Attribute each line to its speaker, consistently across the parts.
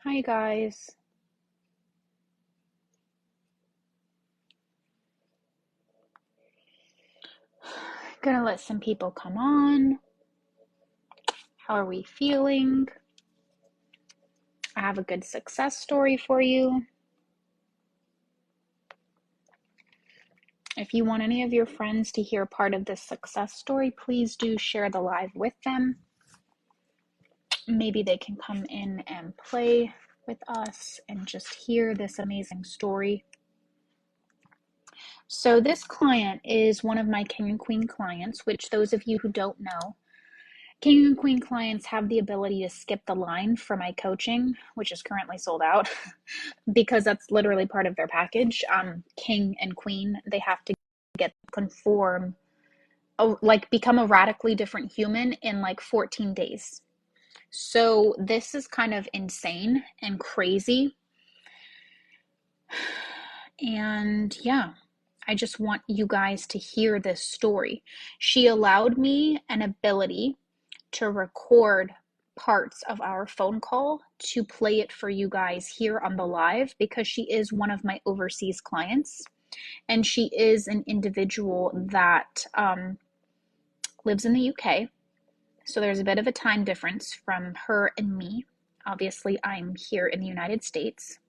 Speaker 1: Hi guys. Gonna let some people come on. How are we feeling? I have a good success story for you. If you want any of your friends to hear part of this success story, please do share the live with them. Maybe they can come in and play with us and just hear this amazing story. So this client is one of my King and Queen clients, which those of you who don't know, King and Queen clients have the ability to skip the line for my coaching, which is currently sold out because that's literally part of their package. King and Queen, they have to conform, become a radically different human in like 14 days. So this is kind of insane and crazy. And yeah, I just want you guys to hear this story. She allowed me an ability to record parts of our phone call to play it for you guys here on the live because she is one of my overseas clients and she is an individual that lives in the UK. So there's a bit of a time difference from her and me. Obviously, I'm here in the United States.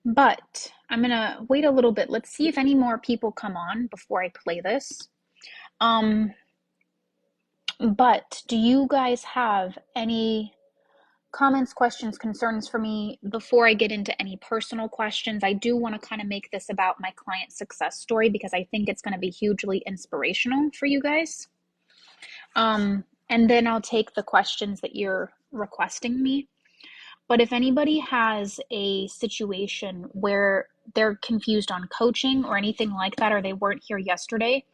Speaker 1: But I'm going to wait a little bit. Let's see if any more people come on before I play this. But do you guys have any comments, questions, concerns for me before I get into any personal questions? I do want to kind of make this about my client success story because I think it's going to be hugely inspirational for you guys. And then I'll take the questions that you're requesting me. But if anybody has a situation where they're confused on coaching or anything like that, or they weren't here yesterday,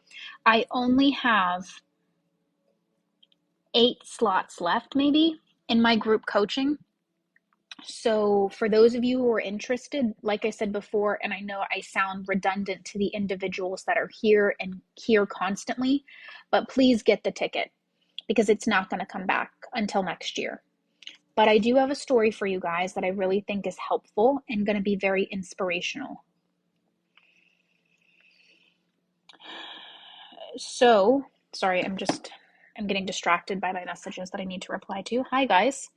Speaker 1: I only have 8 slots left maybe in my group coaching. So for those of you who are interested, like I said before, and I know I sound redundant to the individuals that are here and here constantly, but please get the ticket because it's not going to come back until next year. But I do have a story for you guys that I really think is helpful and going to be very inspirational. So, sorry, I'm getting distracted by my messages that I need to reply to. Hi guys.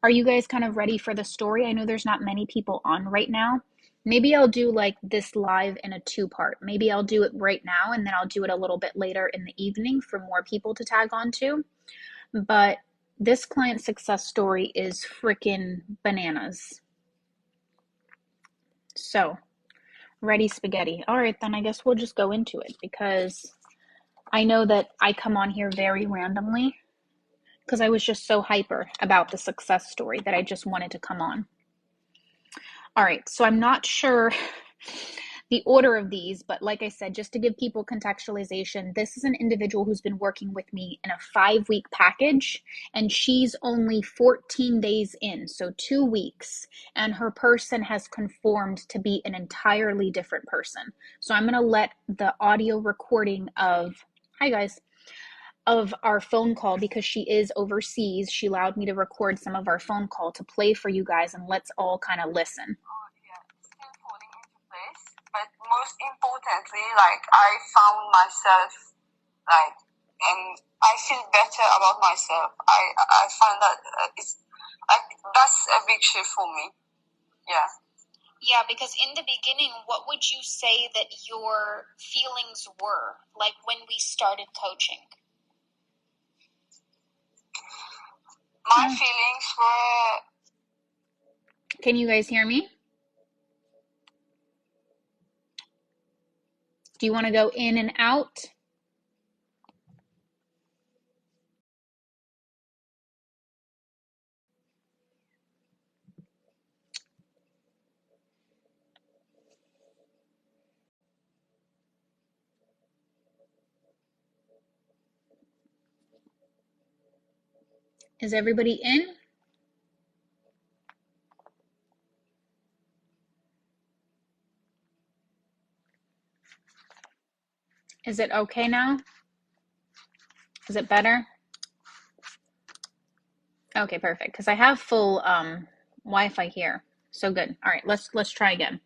Speaker 1: Are you guys kind of ready for the story? I know there's not many people on right now. Maybe I'll do like this live in a 2-part. Maybe I'll do it right now and then I'll do it a little bit later in the evening for more people to tag on to. But this client success story is freaking bananas. So, ready spaghetti. All right, then I guess we'll just go into it because I know that I come on here very randomly because I was just so hyper about the success story that I just wanted to come on. All right, so I'm not sure the order of these, but like I said, just to give people contextualization, this is an individual who's been working with me in a 5-week package, and she's only 14 days in, so 2 weeks, and her person has conformed to be an entirely different person. So I'm going to let the audio recording of, hi guys, of our phone call, because she is overseas, she allowed me to record some of our phone call to play for you guys, and let's all kind of listen.
Speaker 2: But most importantly, like I found myself, and I feel better about myself. I find that it's like that's a big shift for me. Yeah.
Speaker 1: Yeah, because in the beginning, what would you say that your feelings were like when we started coaching?
Speaker 2: My feelings were.
Speaker 1: Can you guys hear me? Do you want to go in and out? Is everybody in? Is it okay now? Is it better? Okay, perfect. Because I have full Wi-Fi here. So good. All right, let's try again.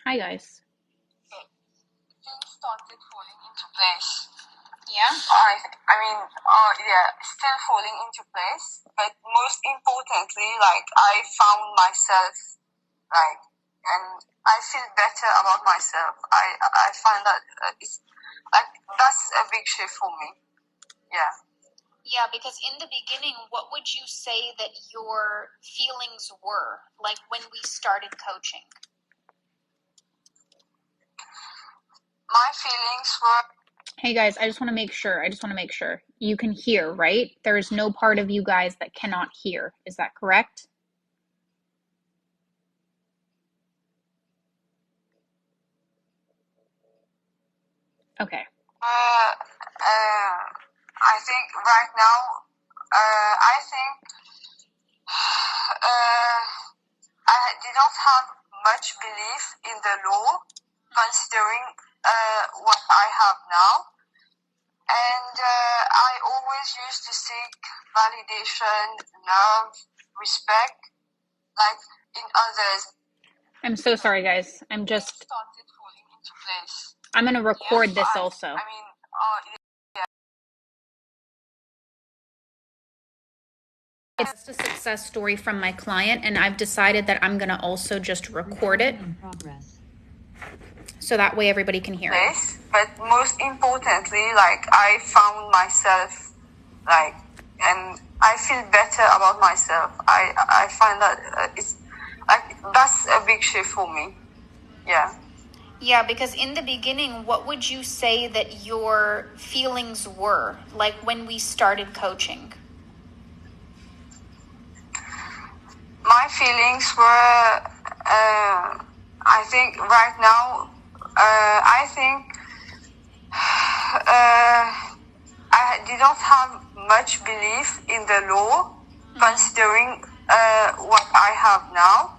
Speaker 1: Hi guys.
Speaker 2: Things started falling into place. Yeah. Still falling into place. But most importantly, like I found myself, like, and I feel better about myself. I find that it's like that's a big shift for me. Yeah.
Speaker 1: Yeah, because in the beginning, what would you say that your feelings were, like when we started coaching?
Speaker 2: My feelings were...
Speaker 1: Hey guys, I just want to make sure. You can hear, right? There is no part of you guys that cannot hear. Is that correct? Okay.
Speaker 2: I think right now, I did not have much belief in the law, considering what I have now. And I always used to seek validation, love, respect, like in others.
Speaker 1: I'm so sorry, guys. I'm
Speaker 2: Started falling into place.
Speaker 1: I'm going to record this also. It's a success story from my client, and I've decided that I'm going to also just record it. So that way everybody can hear it.
Speaker 2: But most importantly, like I found myself, like, and I feel better about myself. I find that it's like that's a big shift for me. Yeah.
Speaker 1: Yeah, because in the beginning, what would you say that your feelings were, like when we started coaching?
Speaker 2: My feelings were, I think right now, I did not have much belief in the law, considering what I have now.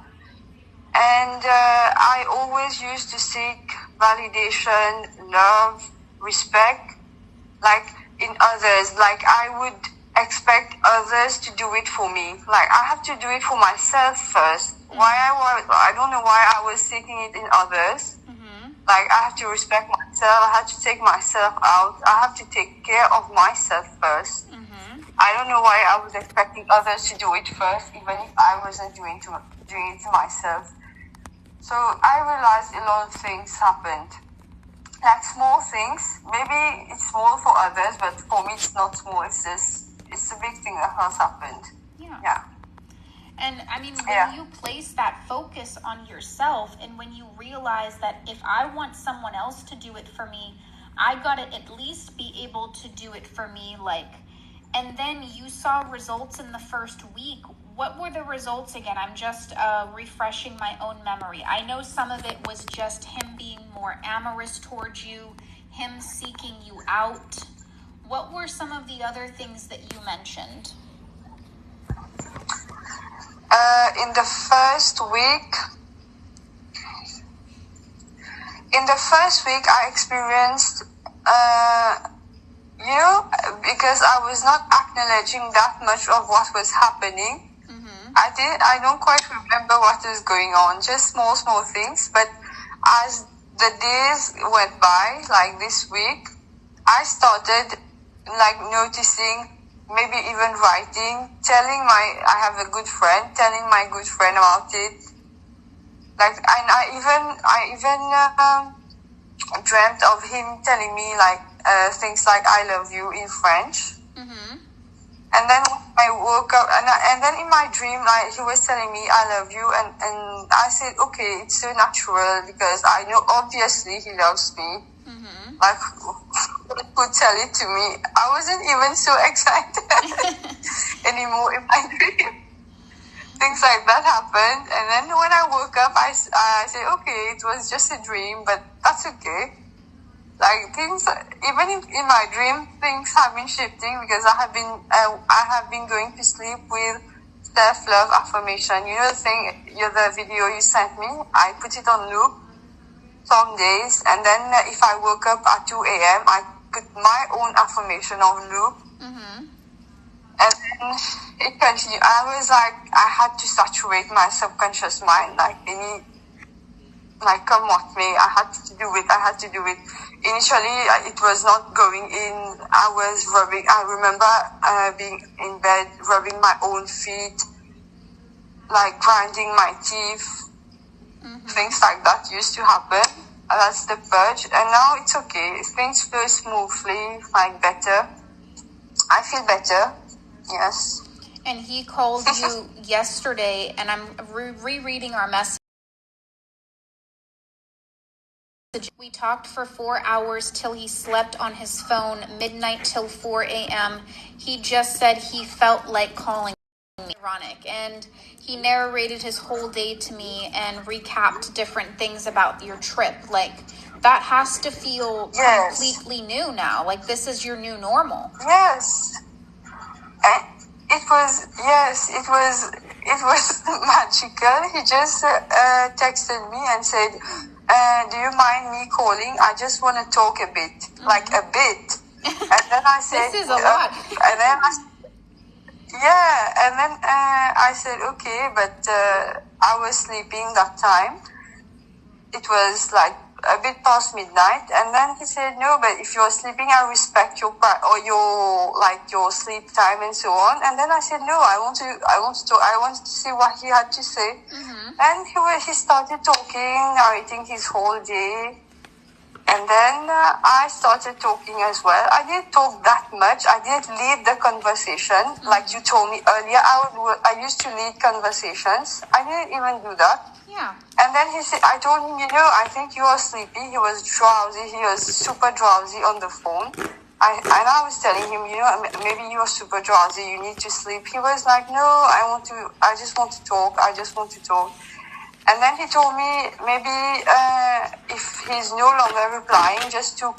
Speaker 2: And I always used to seek validation, love, respect, like in others. Like I would expect others to do it for me. Like I have to do it for myself first. I don't know why I was seeking it in others. Like I have to respect myself. I have to take myself out. I have to take care of myself first. I don't know why I was expecting others to do it first, even if I wasn't doing it to myself. So I realized a lot of things happened. Like small things. Maybe it's small for others, but for me it's not small. It's a big thing that has happened. Yeah.
Speaker 1: And I mean, when you place that focus on yourself, and when you realize that if I want someone else to do it for me, I gotta at least be able to do it for me, like, and then you saw results in the first week. What were the results again? I'm just refreshing my own memory. I know some of it was just him being more amorous towards you, him seeking you out. What were some of the other things that you mentioned?
Speaker 2: In the first week, I experienced, because I was not acknowledging that much of what was happening. I don't quite remember what was going on, just small things. But as the days went by, like this week, I started like noticing, maybe even writing, I have a good friend, telling my good friend about it. Like, and I even dreamt of him telling me like things like "I love you" in French. And then I woke up, and then in my dream, like he was telling me "I love you," and I said, okay, it's so natural because I know obviously he loves me. Like, who could tell it to me? I wasn't even so excited anymore in my dream. Things like that happened, and then when I woke up, I said, okay, it was just a dream, but that's okay. Like things, even in my dream, things have been shifting because I have been going to sleep with self-love affirmation. You know the video you sent me. I put it on loop some days, and then if I woke up at 2 a.m., I put my own affirmation on loop. And then it continued. I was like, I had to saturate my subconscious mind. Like, come what may, I had to do it. Initially, it was not going in. I was rubbing, I remember being in bed, rubbing my own feet, like grinding my teeth. Things like that used to happen. That's the purge. And now it's okay. Things flow smoothly, like better. I feel better. Yes.
Speaker 1: And he called you yesterday, and I'm rereading our message. We talked for 4 hours till he slept on his phone, midnight till 4 a.m. He just said he felt like calling me. Ironic. And he narrated his whole day to me and recapped different things about your trip. Like, that has to feel completely new now. Like, this is your new normal.
Speaker 2: Yes. And it was magical. He just texted me and said, do you mind me calling? I just want to talk a bit, like a bit. And then I said,
Speaker 1: this is a lot.
Speaker 2: And then I said, okay, but I was sleeping that time. It was like a bit past midnight. And then he said, no, but if you're sleeping, I respect your sleep time and so on. And then I said, no, I want to see what he had to say. And he started talking, narrating his whole day. And then I started talking as well. I didn't talk that much. I didn't lead the conversation. Like you told me earlier, I used to lead conversations. I didn't even do that.
Speaker 1: Yeah.
Speaker 2: And then I told him, I think you are sleepy. He was drowsy. He was super drowsy on the phone. And I was telling him, maybe you are super drowsy. You need to sleep. He was like, no, I just want to talk. And then he told me maybe if he's no longer replying, just to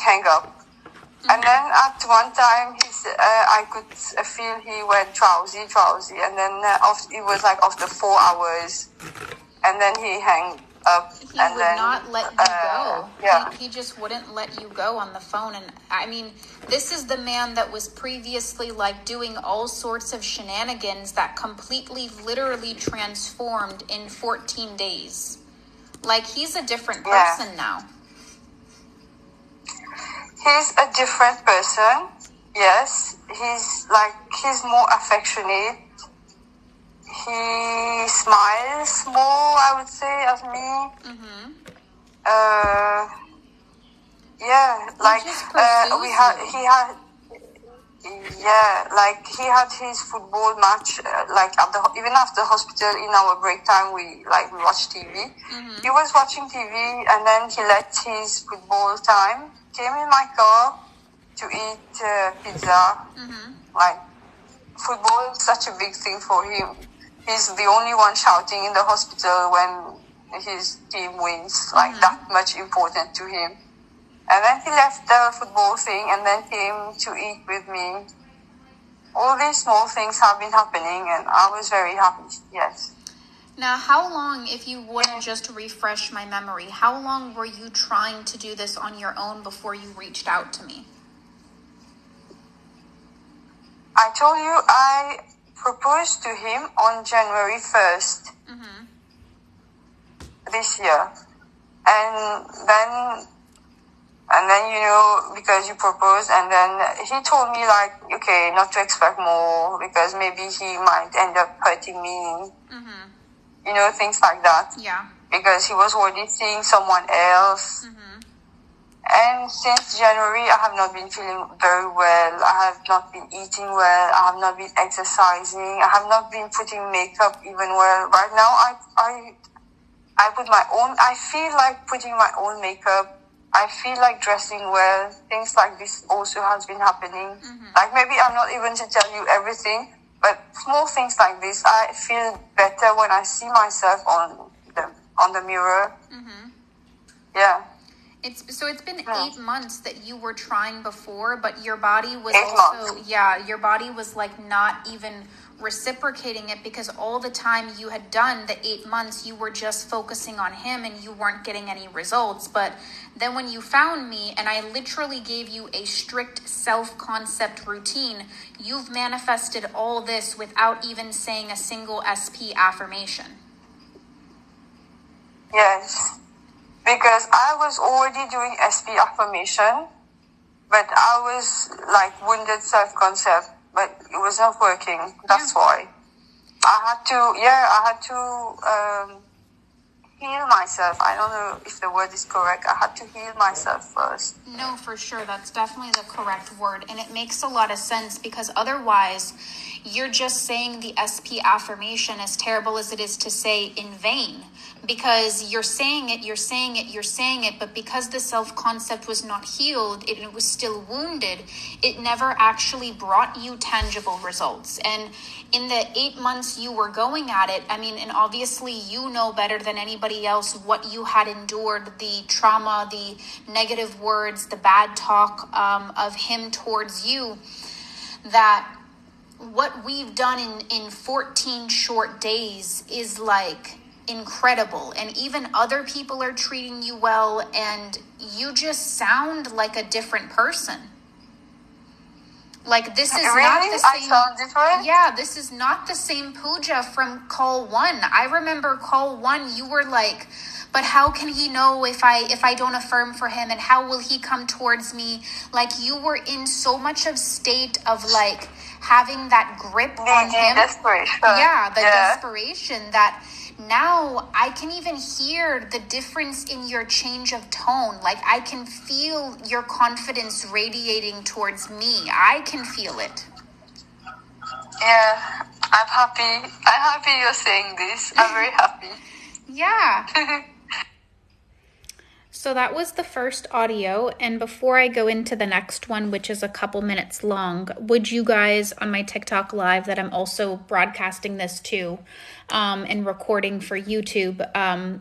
Speaker 2: hang up. And then at one time, I could feel he went drowsy. And then it was like after 4 hours. And then he hung up.
Speaker 1: He would not let you go.
Speaker 2: Yeah.
Speaker 1: He just wouldn't let you go on the phone. And I mean, this is the man that was previously doing all sorts of shenanigans that completely, literally transformed in 14 days. Like, he's a different person now.
Speaker 2: He's a different person. Yes. He's more affectionate. He smiles more, I would say, at me. He had his football match, even after hospital in our break time, we watched TV. He was watching TV, and then he left his football time, came in my car to eat pizza. Football is such a big thing for him. He's the only one shouting in the hospital when his team wins, that much important to him. And then he left the football thing and then came to eat with me. All these small things have been happening, and I was very happy, yes.
Speaker 1: Now, how long, if you wouldn't just refresh my memory, how long were you trying to do this on your own before you reached out to me?
Speaker 2: I told you I proposed to him on January 1st this year. And then, because you proposed, and then he told me okay, not to expect more, because maybe he might end up hurting me. Things like that.
Speaker 1: Yeah.
Speaker 2: Because he was already seeing someone else. And since January, I have not been feeling very well. I have not been eating well. I have not been exercising. I have not been putting makeup even well. Right now, I feel like putting my own makeup. I feel like dressing well. Things like this also has been happening. Maybe I'm not even to tell you everything, but small things like this, I feel better when I see myself on the mirror. Yeah.
Speaker 1: It's been 8 months that you were trying before, but your body was
Speaker 2: your body
Speaker 1: not even reciprocating it, because all the time you had done the 8 months, you were just focusing on him and you weren't getting any results. But then when you found me and I literally gave you a strict self-concept routine, you've manifested all this without even saying a single SP affirmation.
Speaker 2: Yes, because I was already doing SP affirmation, but I was like wounded self-concept, but it was not working. That's why I had to heal myself. I don't know if the word is correct. I had to heal myself first.
Speaker 1: No, for sure. That's definitely the correct word. And it makes a lot of sense, because otherwise you're just saying the SP affirmation, as terrible as it is to say, in vain. Because you're saying it, but because the self-concept was not healed, it was still wounded, it never actually brought you tangible results. And in the 8 months you were going at it, I mean, and obviously you know better than anybody else what you had endured, the trauma, the negative words, the bad talk of him towards you, that what we've done in 14 short days is like incredible. And even other people are treating you well, and you just sound like a different person. Like, this is
Speaker 2: really?
Speaker 1: Not the same.
Speaker 2: I sound different?
Speaker 1: Yeah, this is not the same Pooja from call 1. I remember call 1, you were like, but how can he know if I don't affirm for him, and how will he come towards me? Like, you were in so much of state of like having that grip on him.
Speaker 2: Desperation.
Speaker 1: Yeah, desperation, that now I can even hear the difference in your change of tone. Like, I can feel your confidence radiating towards me. I can feel it.
Speaker 2: Yeah, I'm happy you're saying this. I'm very happy.
Speaker 1: Yeah. So that was the first audio, and before I go into the next one, which is a couple minutes long, would you guys on my TikTok live that I'm also broadcasting this to and recording for YouTube,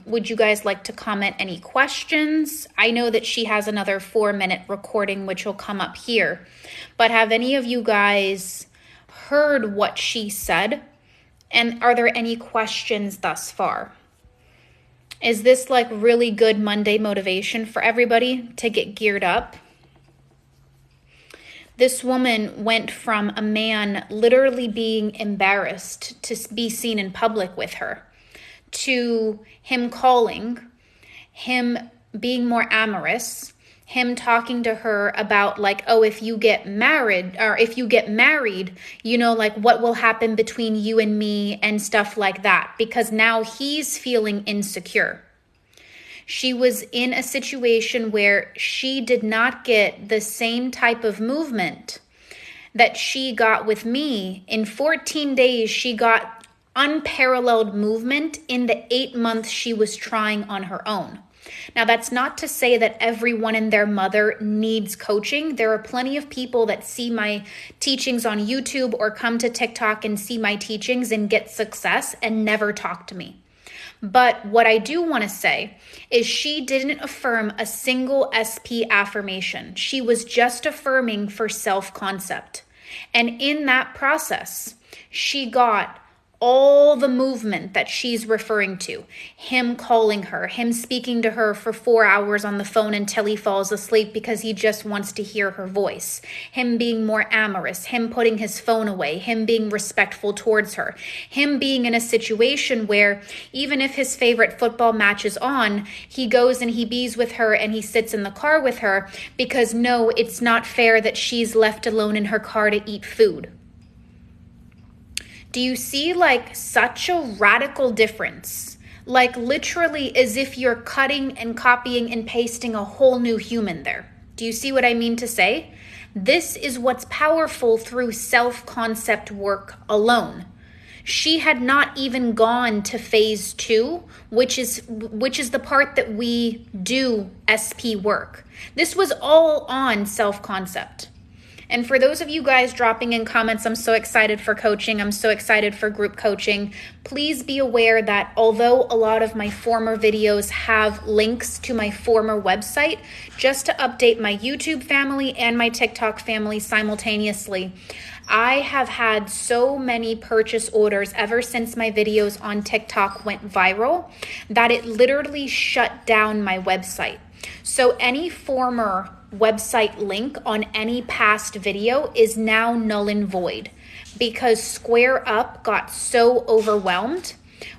Speaker 1: would you guys like to comment any questions? I know that she has another 4-minute recording which will come up here, but have any of you guys heard what she said? And are there any questions thus far? Is this like really good Monday motivation for everybody to get geared up? This woman went from a man literally being embarrassed to be seen in public with her, to him calling, him being more amorous, him talking to her about like, oh, if you get married, you know, like what will happen between you and me and stuff like that, because now he's feeling insecure. She was in a situation where she did not get the same type of movement that she got with me. In 14 days, she got unparalleled movement in the 8 months she was trying on her own. Now, that's not to say that everyone and their mother needs coaching. There are plenty of people that see my teachings on YouTube or come to TikTok and see my teachings and get success and never talk to me. But what I do want to say is she didn't affirm a single SP affirmation. She was just affirming for self-concept. And in that process, she got all the movement that she's referring to. Him calling her, him speaking to her for 4 hours on the phone until he falls asleep because he just wants to hear her voice. Him being more amorous, him putting his phone away, him being respectful towards her. Him being in a situation where even if his favorite football match is on, he goes and he bees with her and he sits in the car with her because no, it's not fair that she's left alone in her car to eat food. Do you see like such a radical difference? Like literally as if you're cutting and copying and pasting a whole new human there. Do you see what I mean to say? This is what's powerful through self-concept work alone. She had not even gone to phase 2, which is the part that we do SP work. This was all on self-concept. And for those of you guys dropping in comments, I'm so excited for coaching. I'm so excited for group coaching. Please be aware that although a lot of my former videos have links to my former website, just to update my YouTube family and my TikTok family simultaneously, I have had so many purchase orders ever since my videos on TikTok went viral that it literally shut down my website. So any former website link on any past video is now null and void because Square Up got so overwhelmed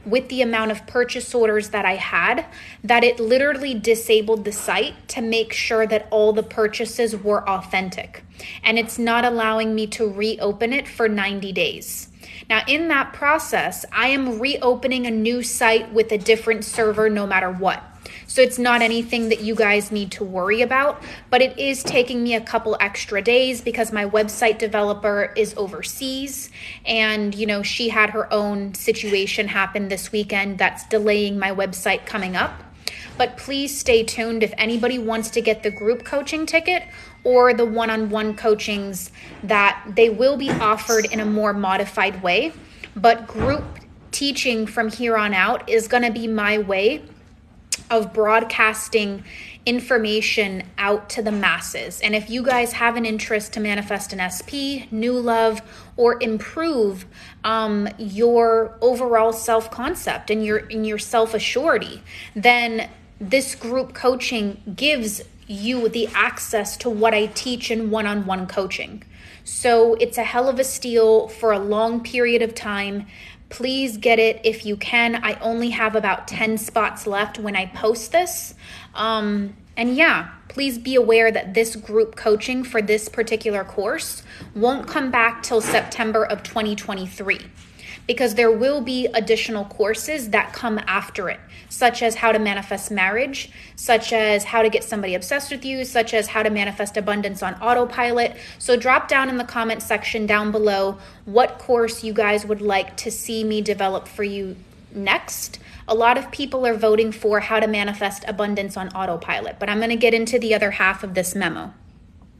Speaker 1: with the amount of purchase orders that I had that it literally disabled the site to make sure that all the purchases were authentic. And it's not allowing me to reopen it for 90 days. Now, in that process, I am reopening a new site with a different server no matter what. So it's not anything that you guys need to worry about, but it is taking me a couple extra days because my website developer is overseas and, she had her own situation happen this weekend that's delaying my website coming up. But please stay tuned if anybody wants to get the group coaching ticket or the one-on-one coachings, that they will be offered in a more modified way. But group teaching from here on out is going to be my way of broadcasting information out to the masses. And if you guys have an interest to manifest an SP, new love, or improve your overall self-concept and your self-assurity, then this group coaching gives you the access to what I teach in one-on-one coaching. So it's a hell of a steal for a long period of time. Please get it if you can. I only have about 10 spots left when I post this. And yeah, please be aware that this group coaching for this particular course won't come back till September of 2023. Because there will be additional courses that come after it, such as how to manifest marriage, such as how to get somebody obsessed with you, such as how to manifest abundance on autopilot. So drop down in the comment section down below what course you guys would like to see me develop for you next. A lot of people are voting for how to manifest abundance on autopilot, but I'm going to get into the other half of this memo.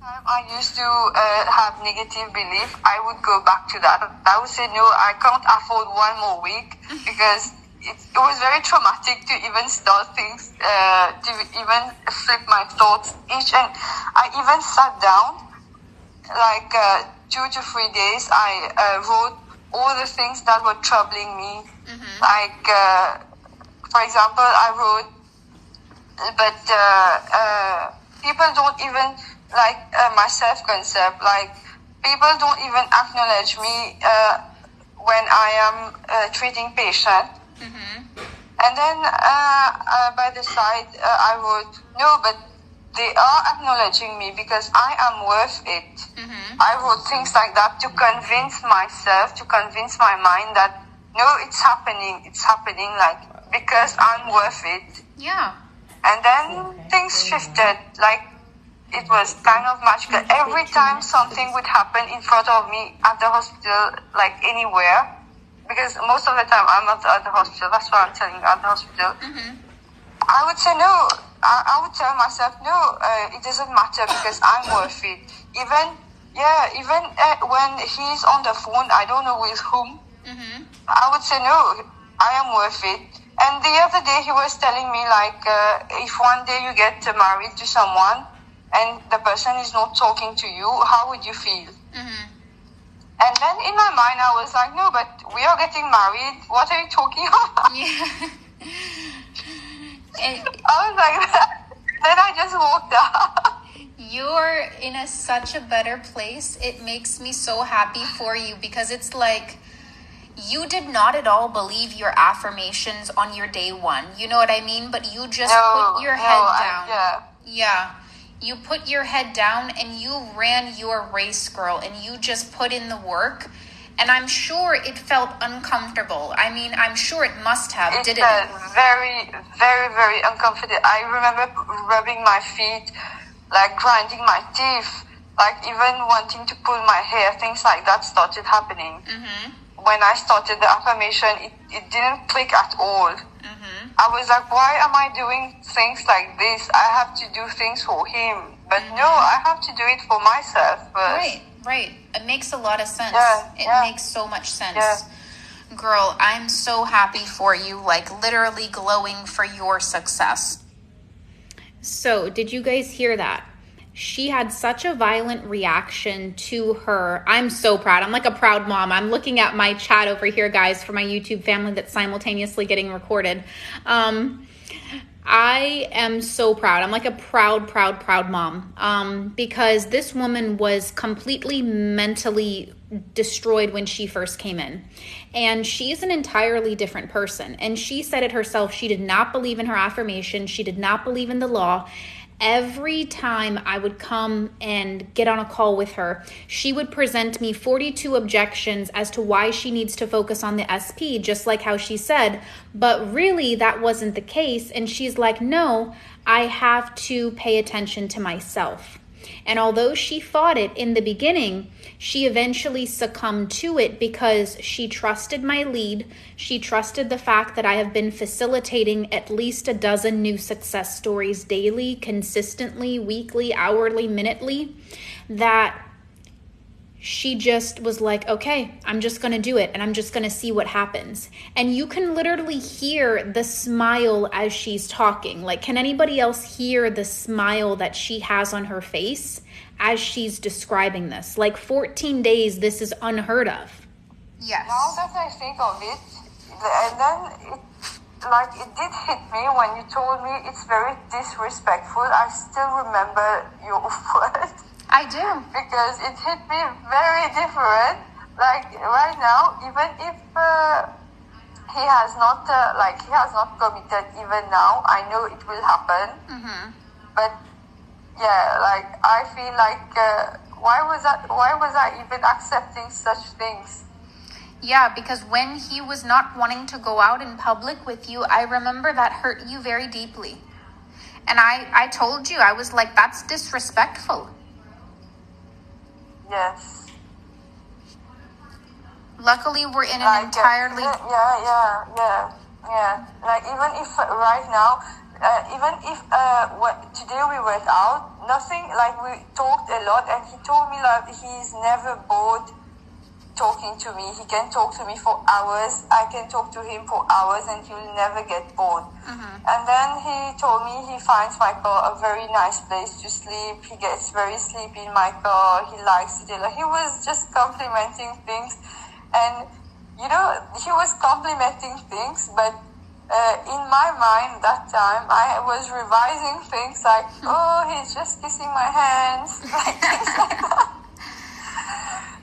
Speaker 2: I used to have negative belief. I would go back to that. I would say, no, I can't afford one more week because it was very traumatic to even start things, to even flip my thoughts. And I even sat down, like 2 to 3 days. I wrote all the things that were troubling me. Mm-hmm. Like, for example, I wrote, but people don't even like my self-concept. Like, people don't even acknowledge me when I am treating patient. Mm-hmm. And then by the side, I wrote, no, but they are acknowledging me because I am worth it. Mm-hmm. I wrote things like that to convince myself, to convince my mind that, no, it's happening, like, because I'm worth it.
Speaker 1: Yeah.
Speaker 2: And then things shifted, like, it was kind of magical. Every time something would happen in front of me at the hospital, like anywhere, because most of the time I'm at the hospital, that's why I'm telling you, at the hospital, mm-hmm. I would say no. I would tell myself, no, it doesn't matter because I'm worth it. Even when he's on the phone, I don't know with whom, mm-hmm. I would say, no, I am worth it. And the other day he was telling me, like, if one day you get married to someone, and the person is not talking to you, how would you feel? Mm-hmm. And then in my mind, I was like, no, but we are getting married. What are you talking about?
Speaker 1: Yeah.
Speaker 2: I was like that. Then I just walked out.
Speaker 1: You're in such a better place. It makes me so happy for you because it's like you did not at all believe your affirmations on your day one. You know what I mean? But you just put your head down. Yeah. You put your head down and you ran your race, girl, and you just put in the work. And I'm sure it felt uncomfortable. I mean, I'm sure it must have, didn't it?
Speaker 2: It felt very, very, very uncomfortable. I remember rubbing my feet, like grinding my teeth, like even wanting to pull my hair, things like that started happening. Mm-hmm. When I started the affirmation, it didn't click at all. Mm-hmm. I was like, why am I doing things like this? I have to do things for him. But mm-hmm. no, I have to do it for myself first.
Speaker 1: Right. It makes a lot of sense. It
Speaker 2: Yeah.
Speaker 1: makes so much sense.
Speaker 2: Yeah.
Speaker 1: Girl, I'm so happy for you, like literally glowing for your success. So, did you guys hear that? she had such a violent reaction to her. I'm so proud. I'm like a proud mom. I'm looking at my chat over here, guys, for my YouTube family that's simultaneously getting recorded. I am so proud. I'm like a proud mom, because this woman was completely mentally destroyed when she first came in. And she's an entirely different person. And she said it herself. She did not believe in her affirmation. She did not believe in the law. Every time I would come and get on a call with her, she would present me 42 objections as to why she needs to focus on the SP, just like how she said. But really, that wasn't the case. And she's like, no, I have to pay attention to myself. And although she fought it in the beginning, she eventually succumbed to it because she trusted my lead. She trusted the fact that I have been facilitating at least a dozen new success stories daily, consistently, weekly, hourly, minutely, that she just was like, okay, I'm just going to do it and I'm just going to see what happens. And you can literally hear the smile as she's talking. Like, can anybody else hear the smile that she has on her face as she's describing this? Like 14 days, this is unheard of.
Speaker 2: Yes. Now that I think of it, and then it did hit me when you told me it's very disrespectful. I still remember your words.
Speaker 1: I do.
Speaker 2: Because it hit me very different. Like right now, even if he has not committed, even now, I know it will happen.
Speaker 1: Mm-hmm.
Speaker 2: But yeah, like I feel like why was I even accepting such things?
Speaker 1: Yeah, because when he was not wanting to go out in public with you, I remember that hurt you very deeply. And I told you, I was like, that's disrespectful.
Speaker 2: Yes.
Speaker 1: Luckily, we're in an entirely...
Speaker 2: Yeah. Like, even if right now, today we went out, nothing, like, we talked a lot, and he told me, like, he's never bored talking to me. He can talk to me for hours. I can talk to him for hours, and he will never get bored.
Speaker 1: Mm-hmm.
Speaker 2: And then he told me he finds my car a very nice place to sleep. He gets very sleepy in my car. He likes it. Like, he was just complimenting things. And, you know, he was complimenting things, but in my mind that time, I was revising things like, oh, he's just kissing my hands, like things like that.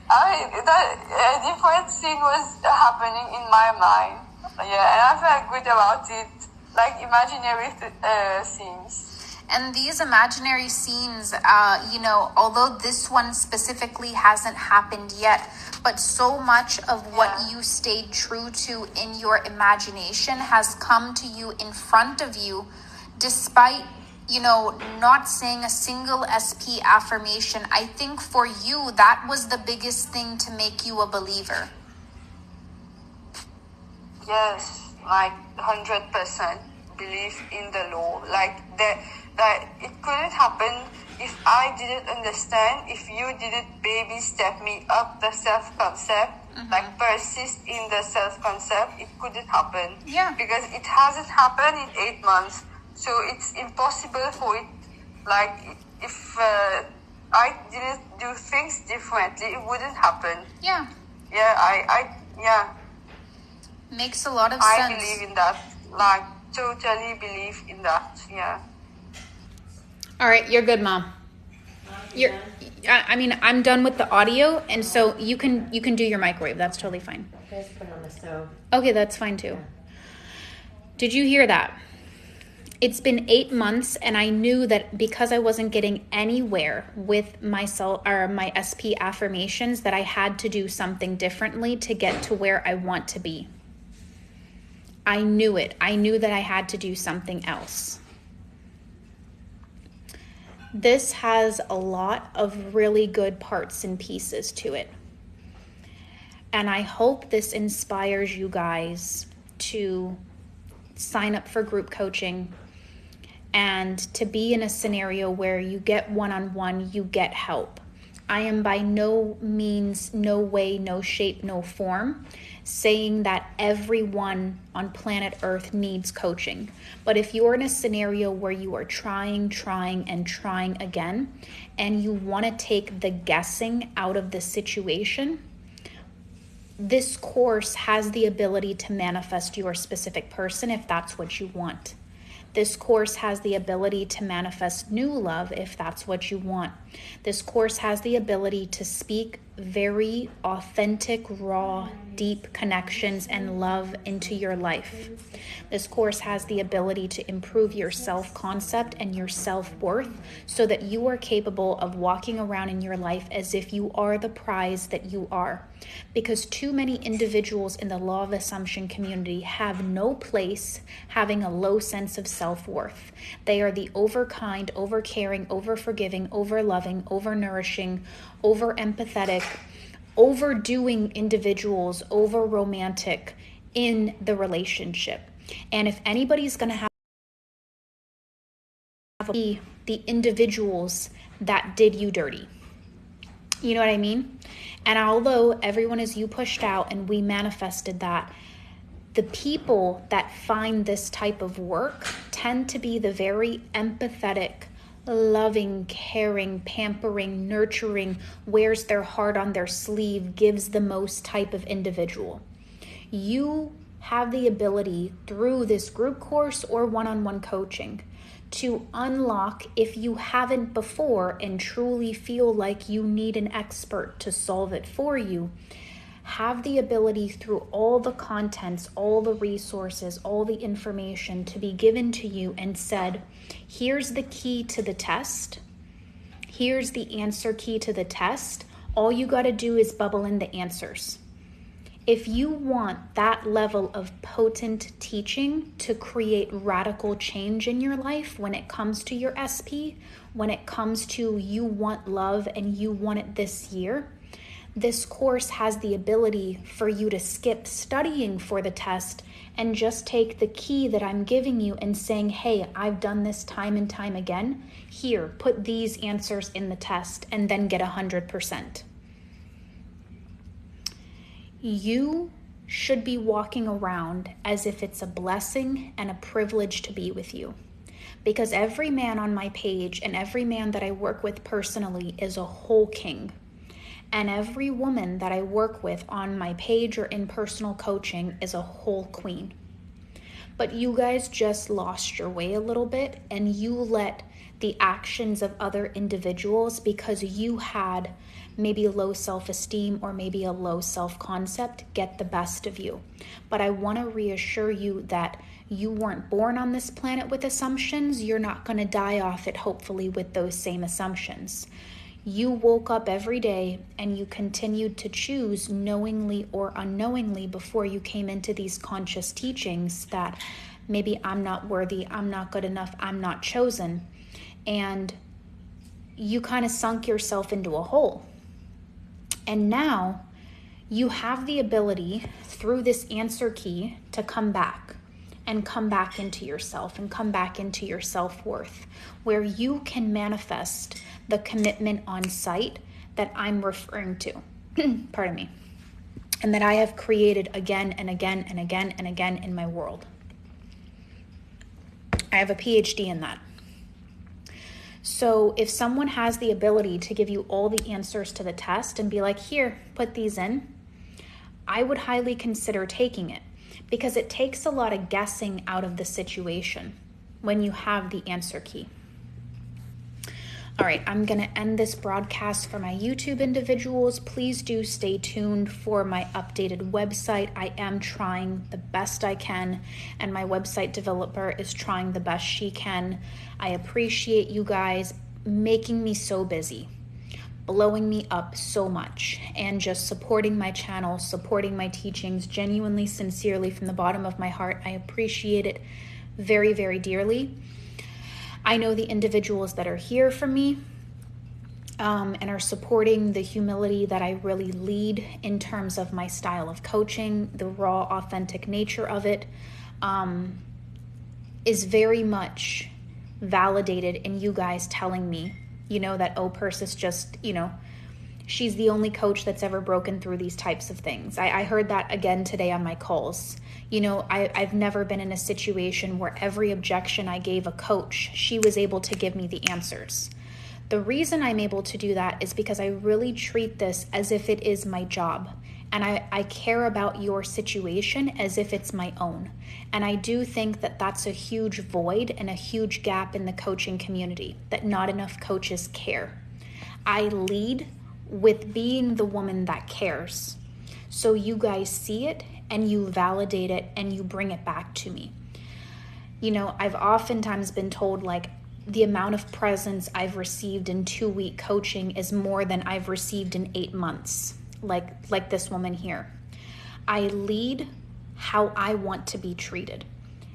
Speaker 2: A different scene was happening in my mind. Yeah, and I felt good about it. Like imaginary scenes.
Speaker 1: And these imaginary scenes, although this one specifically hasn't happened yet, but so much of what you stayed true to in your imagination has come to you in front of you, despite not saying a single SP affirmation. I think for you, that was the biggest thing to make you a believer.
Speaker 2: Yes, like 100% belief in the law. Like that it couldn't happen if I didn't understand, if you didn't baby step me up the self-concept, like persist in the self-concept, it couldn't happen.
Speaker 1: Yeah.
Speaker 2: Because it hasn't happened in 8 months. So it's impossible for it, like, if I didn't do things differently, it wouldn't happen.
Speaker 1: Yeah.
Speaker 2: Yeah,
Speaker 1: Makes a lot of
Speaker 2: sense.
Speaker 1: sense.
Speaker 2: I believe in that, like, totally believe in that, yeah.
Speaker 1: All right, you're good, Mom. I'm done with the audio, and so you can do your microwave. That's totally fine.
Speaker 3: You guys put it on the stove.
Speaker 1: Okay, that's fine too. Did you hear that? It's been 8 months, and I knew that because I wasn't getting anywhere with myself or my SP affirmations, that I had to do something differently to get to where I want to be. I knew it. I knew that I had to do something else. This has a lot of really good parts and pieces to it. And I hope this inspires you guys to sign up for group coaching and to be in a scenario where you get one-on-one, you get help. I am by no means, no way, no shape, no form saying that everyone on planet Earth needs coaching. But if you're in a scenario where you are trying again, and you want to take the guessing out of the situation, this course has the ability to manifest your specific person if that's what you want. This course has the ability to manifest new love if that's what you want. This course has the ability to speak very authentic, raw, deep connections and love into your life. This course has the ability to improve your self-concept and your self-worth so that you are capable of walking around in your life as if you are the prize that you are. Because too many individuals in the law of assumption community have no place having a low sense of self-worth. They are the over-kind, over-caring, over-forgiving, over-loving, over-nourishing, over-empathetic, overdoing individuals, over-romantic in the relationship. And if anybody's going to have be the individuals that did you dirty. You know what I mean? And although everyone is you pushed out and we manifested that, the people that find this type of work tend to be the very empathetic, loving, caring, pampering, nurturing, wears their heart on their sleeve, gives the most type of individual. You have the ability through this group course or one-on-one coaching to unlock, if you haven't before and truly feel like you need an expert to solve it for you, have the ability through all the contents, all the resources, all the information to be given to you and said, here's the key to the test. Here's the answer key to the test. All you got to do is bubble in the answers. If you want that level of potent teaching to create radical change in your life when it comes to your SP, when it comes to you want love and you want it this year, this course has the ability for you to skip studying for the test and just take the key that I'm giving you and saying, hey, I've done this time and time again. Here, put these answers in the test and then get 100%. You should be walking around as if it's a blessing and a privilege to be with you. Because every man on my page and every man that I work with personally is a whole king. And every woman that I work with on my page or in personal coaching is a whole queen. But you guys just lost your way a little bit and you let the actions of other individuals, because you had maybe a low self-esteem or maybe a low self-concept, get the best of you. But I want to reassure you that you weren't born on this planet with assumptions. You're not going to die off it, hopefully, with those same assumptions. You woke up every day and you continued to choose knowingly or unknowingly before you came into these conscious teachings that maybe I'm not worthy, I'm not good enough, I'm not chosen. And you kind of sunk yourself into a hole. And now you have the ability through this answer key to come back and come back into yourself and come back into your self-worth, where you can manifest the commitment on site that I'm referring to, pardon me, and that I have created again and again and again and again in my world. I have a PhD in that. So if someone has the ability to give you all the answers to the test and be like, here, put these in, I would highly consider taking it, because it takes a lot of guessing out of the situation when you have the answer key. All right, I'm going to end this broadcast for my YouTube individuals. Please do stay tuned for my updated website. I am trying the best I can, and my website developer is trying the best she can. I appreciate you guys making me so busy, blowing me up so much, and just supporting my channel, supporting my teachings genuinely, sincerely, from the bottom of my heart. I appreciate it very, very dearly. I know the individuals that are here for me and are supporting the humility that I really lead in terms of my style of coaching, the raw, authentic nature of it, is very much validated in you guys telling me, that Purse is just, She's the only coach that's ever broken through these types of things. I heard that again today on my calls. You know, I've never been in a situation where every objection I gave a coach, she was able to give me the answers. The reason I'm able to do that is because I really treat this as if it is my job. And I care about your situation as if it's my own. And I do think that that's a huge void and a huge gap in the coaching community, that not enough coaches care. I lead with being the woman that cares. So you guys see it and you validate it and you bring it back to me. You know, I've oftentimes been told, like, the amount of presence I've received in 2-week coaching is more than I've received in 8 months. Like this woman here. I lead how I want to be treated.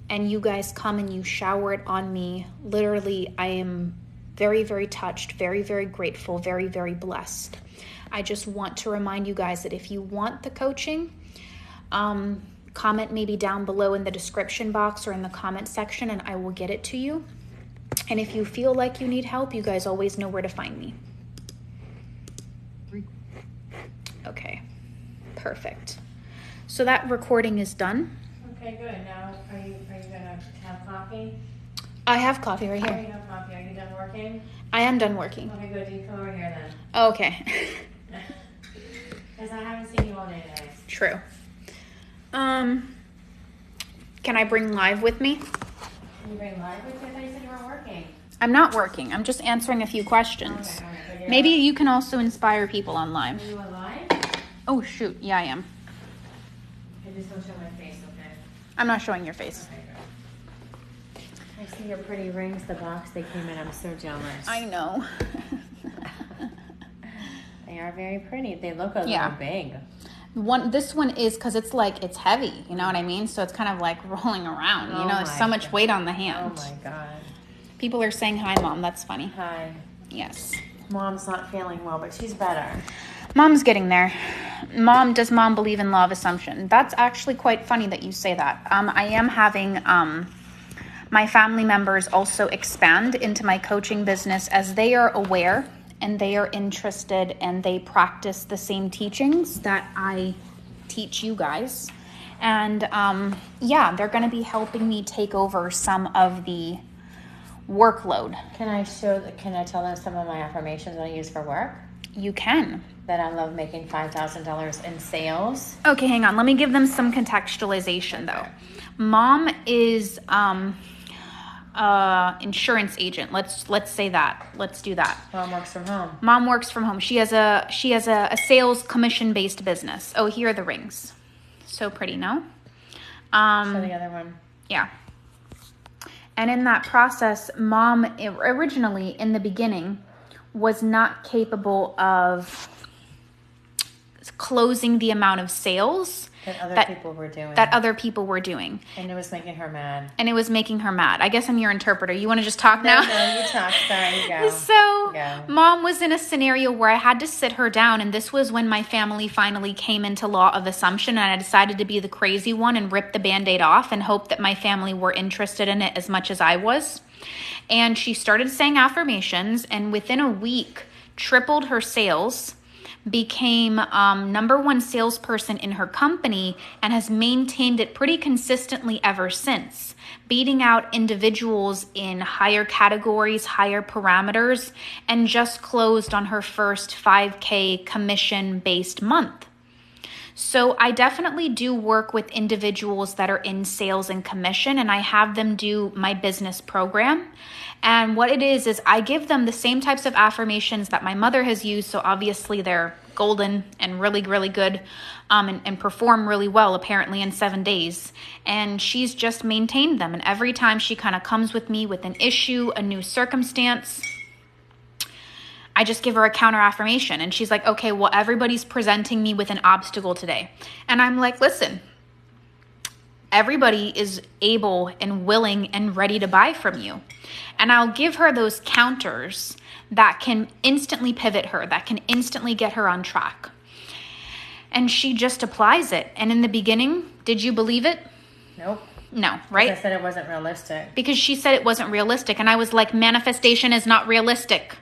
Speaker 1: And you guys come and you shower it on me. Literally, I am very, very touched, very, very grateful, very, very blessed. I just want to remind you guys that if you want the coaching, comment maybe down below in the description box or in the comment section and I will get it to you. And if you feel like you need help, you guys always know where to find me. Okay, perfect. So that recording is done.
Speaker 3: Okay, good. Now, are you gonna have coffee?
Speaker 1: I have coffee right
Speaker 3: Oh,
Speaker 1: here.
Speaker 3: you have coffee. Are you done working?
Speaker 1: I am done working.
Speaker 3: Okay, good. You come over here then.
Speaker 1: Okay.
Speaker 3: Because I haven't seen you all day today.
Speaker 1: True. Can I bring live with me?
Speaker 3: Can you bring live with you? I thought you said you were working.
Speaker 1: I'm not working. I'm just answering a few questions.
Speaker 3: Okay.
Speaker 1: Maybe you can also inspire people on live.
Speaker 3: Are you alive?
Speaker 1: Oh, shoot. Yeah, I am.
Speaker 3: I just don't show my face, okay?
Speaker 1: I'm not showing your face.
Speaker 3: Okay, good. I see your pretty rings, the box they came in. I'm so jealous.
Speaker 1: I know.
Speaker 3: They are very pretty. They look a
Speaker 1: Yeah.
Speaker 3: little big.
Speaker 1: This one is because it's heavy. You know what I mean? So it's kind of like rolling around. You
Speaker 3: Oh
Speaker 1: know, there's
Speaker 3: my
Speaker 1: so much
Speaker 3: God.
Speaker 1: weight on the
Speaker 3: Oh
Speaker 1: hand.
Speaker 3: my God.
Speaker 1: People are saying hi, Mom. That's funny.
Speaker 3: Hi.
Speaker 1: Yes.
Speaker 3: Mom's not feeling well, but she's better.
Speaker 1: Mom's getting there. Does mom believe in law of assumption? That's actually quite funny that you say that. I am having my family members also expand into my coaching business as they are aware and they are interested and they practice the same teachings that I teach you guys. And yeah, they're going to be helping me take over some of the workload.
Speaker 3: Can I tell them some of my affirmations that I use for work?
Speaker 1: You can.
Speaker 3: That I love making $5,000 in sales.
Speaker 1: Okay, hang on. Let me give them some contextualization though. Mom is insurance agent. Let's say that. Let's do that.
Speaker 3: Mom works from home.
Speaker 1: Mom works from home. She has a sales commission based business. Oh, here are the rings. So pretty, no?
Speaker 3: Show the other one.
Speaker 1: Yeah. And in that process, Mom originally in the beginning was not capable of closing the amount of sales
Speaker 3: That other people were doing. And it was making her mad.
Speaker 1: I guess I'm your interpreter. You want to just talk now?
Speaker 3: No, you talk. Sorry, you go.
Speaker 1: So
Speaker 3: Yeah.
Speaker 1: Mom was in a scenario where I had to sit her down, and this was when my family finally came into law of assumption, and I decided to be the crazy one and rip the Band-Aid off and hope that my family were interested in it as much as I was. And she started saying affirmations, and within a week tripled her sales, became #1 salesperson in her company, and has maintained it pretty consistently ever since, beating out individuals in higher categories, higher parameters, and just closed on her first 5K commission-based month. So I definitely do work with individuals that are in sales and commission, and I have them do my business program. And what it is I give them the same types of affirmations that my mother has used. So obviously they're golden and really, really good, and perform really well apparently in 7 days. And she's just maintained them. And every time she kind of comes with me with an issue, a new circumstance, I just give her a counter affirmation. And she's like, okay, well, everybody's presenting me with an obstacle today. And I'm like, listen, everybody is able and willing and ready to buy from you. And I'll give her those counters that can instantly pivot her, that can instantly get her on track. And she just applies it. And in the beginning, did you believe it?
Speaker 3: Nope.
Speaker 1: No, right?
Speaker 3: I said it wasn't realistic.
Speaker 1: Because she said it wasn't realistic. And I was like, manifestation is not realistic.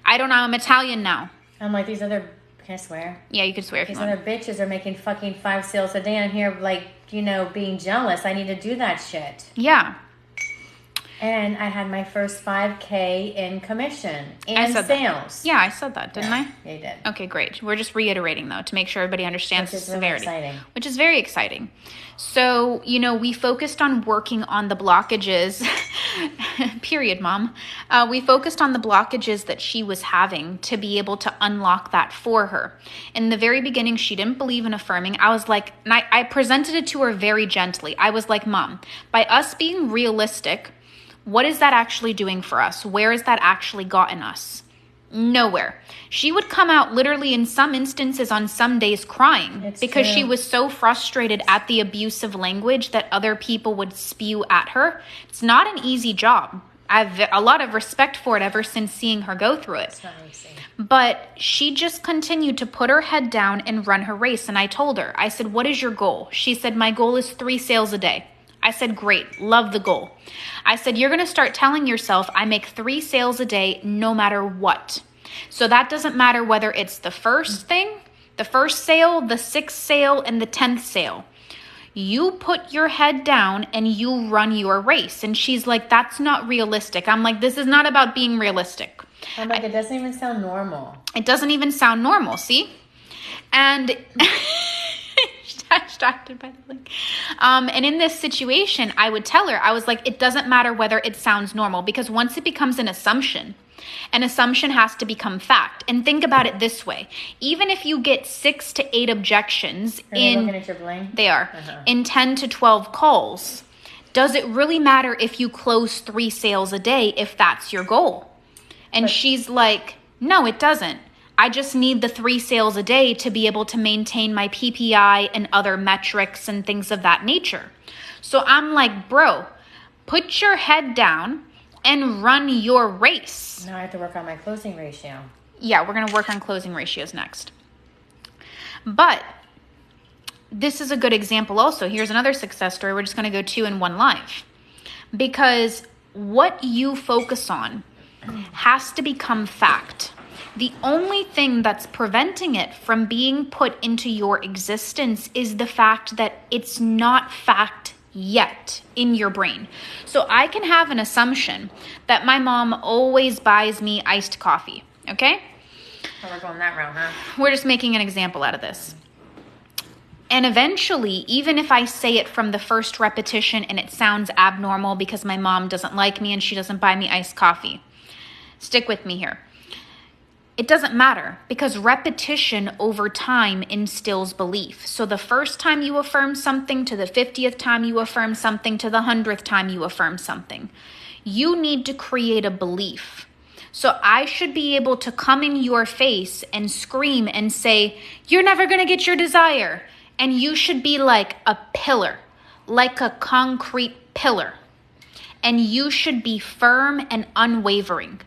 Speaker 1: I don't know. I'm Italian now.
Speaker 3: I'm like, these other
Speaker 4: Can I swear?
Speaker 1: Yeah, you can swear if you
Speaker 4: These
Speaker 1: want.
Speaker 4: other bitches are making fucking 5 sales a day. I'm here, like, you know, being jealous. I need to do that shit.
Speaker 1: Yeah.
Speaker 4: And I had my first 5K in commission and sales.
Speaker 1: Yeah, I said that, didn't I?
Speaker 4: Yeah, you did.
Speaker 1: Okay, great. We're just reiterating, though, to make sure everybody understands the severity.
Speaker 4: Really exciting.
Speaker 1: Which is very exciting. So, you know, we focused on working on the blockages. Period, Mom. We focused on the blockages that she was having to be able to unlock that for her. In the very beginning, she didn't believe in affirming. I was like, and I presented it to her very gently. I was like, Mom, by us being realistic, what is that actually doing for us? Where has that actually gotten us? Nowhere. She would come out literally in some instances on some days crying because she was so frustrated at the abusive language that other people would spew at her. It's not an easy job. I have a lot of respect for it ever since seeing her go through it.
Speaker 4: It's not easy.
Speaker 1: But she just continued to put her head down and run her race. And I told her, I said, what is your goal? She said, my goal is 3 sales a day. I said, great, love the goal. I said, you're going to start telling yourself, I make 3 sales a day no matter what. So that doesn't matter whether it's the first thing, the first sale, the 6th sale, and the 10th sale. You put your head down and you run your race. And she's like, that's not realistic. I'm like, this is not about being realistic.
Speaker 4: I'm like, it doesn't even sound normal.
Speaker 1: It doesn't even sound normal, see? And... distracted by the link. And in this situation, I would tell her, I was like, it doesn't matter whether it sounds normal, because once it becomes an assumption has to become fact. And think about it this way. Even if you get 6 to 8 objections
Speaker 4: looking at your bling?
Speaker 1: They are, in 10 to 12 calls, does it really matter if you close 3 sales a day if that's your goal? And she's like, no, it doesn't. I just need the 3 sales a day to be able to maintain my PPI and other metrics and things of that nature. So I'm like, bro, put your head down and run your race.
Speaker 4: Now I have to work on my closing ratio.
Speaker 1: Yeah, we're going to work on closing ratios next. But this is a good example also. Here's another success story. We're just going to go 2 in 1 live. Because what you focus on has to become fact. The only thing that's preventing it from being put into your existence is the fact that it's not fact yet in your brain. So I can have an assumption that my mom always buys me iced coffee, okay?
Speaker 4: Oh, we're going that route, huh?
Speaker 1: We're just making an example out of this. And eventually, even if I say it from the first repetition and it sounds abnormal because my mom doesn't like me and she doesn't buy me iced coffee, stick with me here. It doesn't matter because repetition over time instills belief. So the first time you affirm something to the 50th time you affirm something to the 100th time you affirm something, you need to create a belief. So I should be able to come in your face and scream and say, you're never going to get your desire. And you should be like a pillar, like a concrete pillar. And you should be firm and unwavering.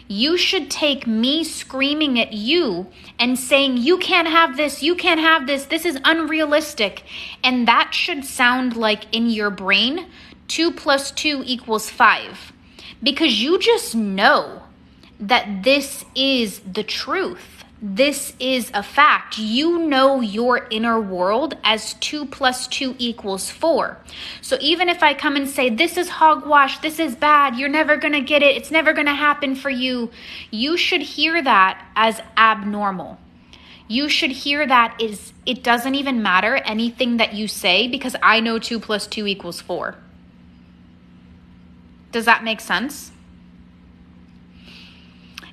Speaker 1: You should take me screaming at you and saying, you can't have this, this is unrealistic. And that should sound like in your brain, 2 + 2 = 5. Because you just know that this is the truth. This is a fact. You know your inner world as 2 + 2 = 4. So even if I come and say, this is hogwash, this is bad, you're never going to get it, it's never going to happen for you, you should hear that as abnormal. You should hear that is, it doesn't even matter anything that you say because I know 2 + 2 = 4. Does that make sense?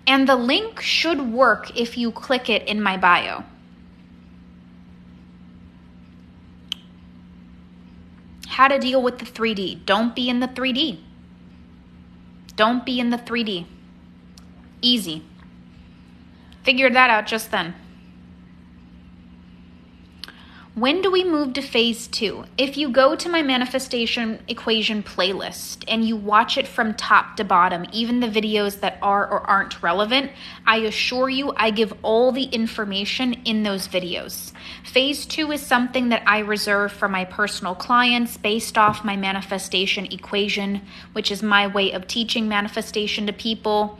Speaker 1: And the link should work if you click it in my bio. How to deal with the 3D. Don't be in the 3D. Don't be in the 3D. Easy. Figured that out just then. When do we move to phase 2? If you go to my manifestation equation playlist and you watch it from top to bottom, even the videos that are or aren't relevant, I assure you I give all the information in those videos. Phase 2 is something that I reserve for my personal clients based off my manifestation equation, which is my way of teaching manifestation to people.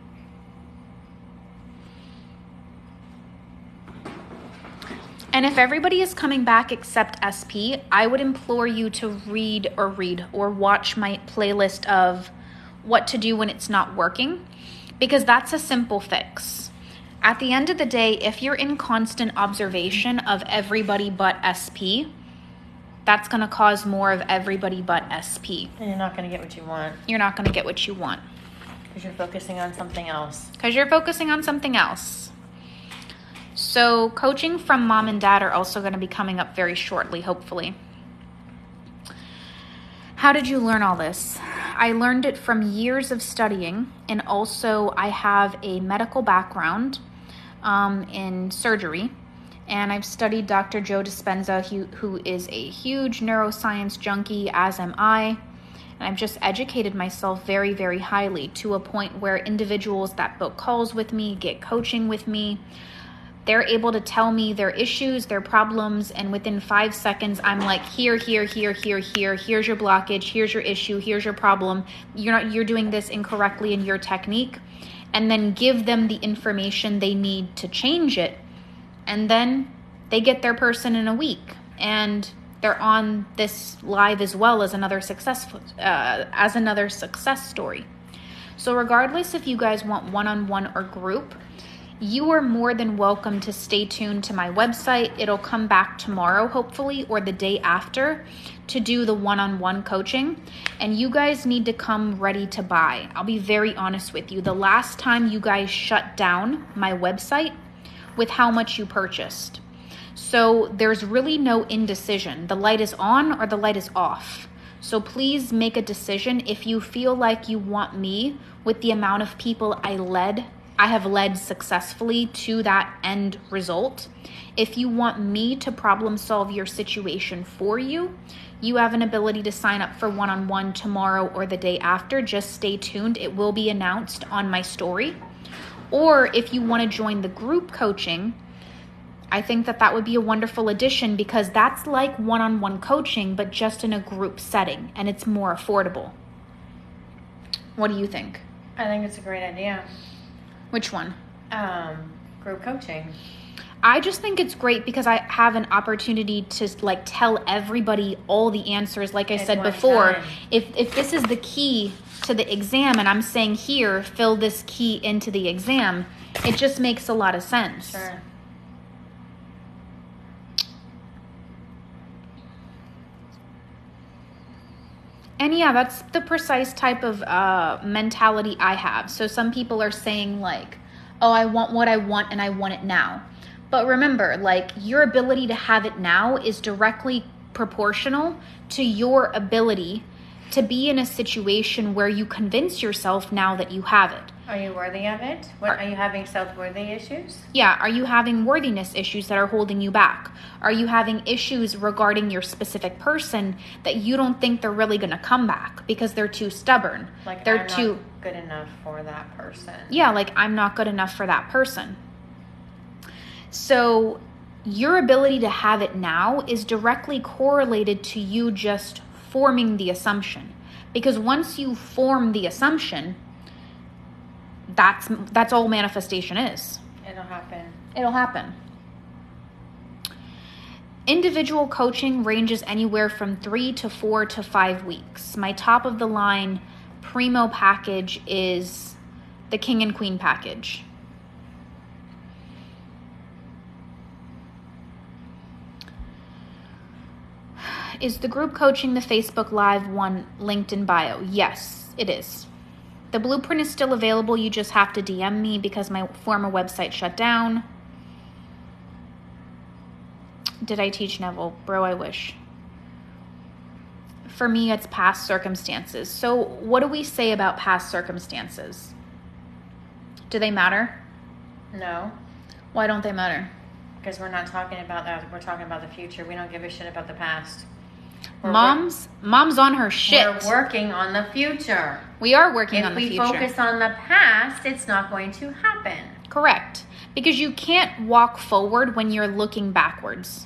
Speaker 3: And if everybody is coming back except SP, I would implore you to read or watch my playlist of what to do when it's not working, because that's a simple fix. At the end of the day, if you're in constant observation of everybody but SP, that's going to cause more of everybody but SP.
Speaker 4: And you're not going to get what you want.
Speaker 3: You're not going to get what you want.
Speaker 4: Because you're focusing on something else.
Speaker 3: So coaching from mom and dad are also going to be coming up very shortly, hopefully. How did you learn all this? I learned it from years of studying, and also I have a medical background in surgery, and I've studied Dr. Joe Dispenza, who is a huge neuroscience junkie, as am I. And I've just educated myself very, very highly to a point where individuals that book calls with me, get coaching with me, they're able to tell me their issues, their problems, and within 5 seconds, I'm like, here's your blockage, here's your issue, here's your problem. You're doing this incorrectly in your technique, and then give them the information they need to change it. And then they get their person in a week, and they're on this live as well as another success story. So regardless if you guys want one-on-one or group, you are more than welcome to stay tuned to my website. It'll come back tomorrow, hopefully, or the day after, to do the one-on-one coaching. And you guys need to come ready to buy. I'll be very honest with you. The last time you guys shut down my website with how much you purchased. So there's really no indecision. The light is on or the light is off. So please make a decision if you feel like you want me with the amount of people I have led successfully to that end result. If you want me to problem solve your situation for you, you have an ability to sign up for one-on-one tomorrow or the day after. Just stay tuned. It will be announced on my story. Or if you want to join the group coaching, I think that would be a wonderful addition, because that's like one-on-one coaching, but just in a group setting, and it's more affordable. What do you think?
Speaker 4: I think it's a great idea.
Speaker 3: Which one?
Speaker 4: Group coaching.
Speaker 3: I just think it's great because I have an opportunity to tell everybody all the answers. Like I said before, if this is the key to the exam and I'm saying here, fill this key into the exam, it just makes a lot of sense.
Speaker 4: Sure.
Speaker 3: And yeah, that's the precise type of mentality I have. So some people are saying oh, I want what I want and I want it now. But remember, your ability to have it now is directly proportional to your ability to be in a situation where you convince yourself now that you have it.
Speaker 4: Are you worthy of it? Are you having self-worthy issues?
Speaker 3: Yeah. Are you having worthiness issues that are holding you back? Are you having issues regarding your specific person that you don't think they're really going to come back because they're too stubborn?
Speaker 4: They're too not good enough for that person.
Speaker 3: Yeah, I'm not good enough for that person. So your ability to have it now is directly correlated to you just forming the assumption. Because once you form the assumption, that's all manifestation is. It'll happen. Individual coaching ranges anywhere from 3 to 4 to 5 weeks. My top of the line primo package is the King and Queen package. Is the group coaching the Facebook Live one linked in bio? Yes, it is. The blueprint is still available. You just have to DM me because my former website shut down. Did I teach Neville? Bro, I wish. For me, it's past circumstances. So what do we say about past circumstances? Do they matter?
Speaker 4: No.
Speaker 3: Why don't they matter?
Speaker 4: Because we're not talking about that. We're talking about the future. We don't give a shit about the past.
Speaker 3: Mom's on her shit.
Speaker 4: We're working on the future.
Speaker 3: We are working on the future.
Speaker 4: If we focus on the past, it's not going to happen.
Speaker 3: Correct. Because you can't walk forward when you're looking backwards.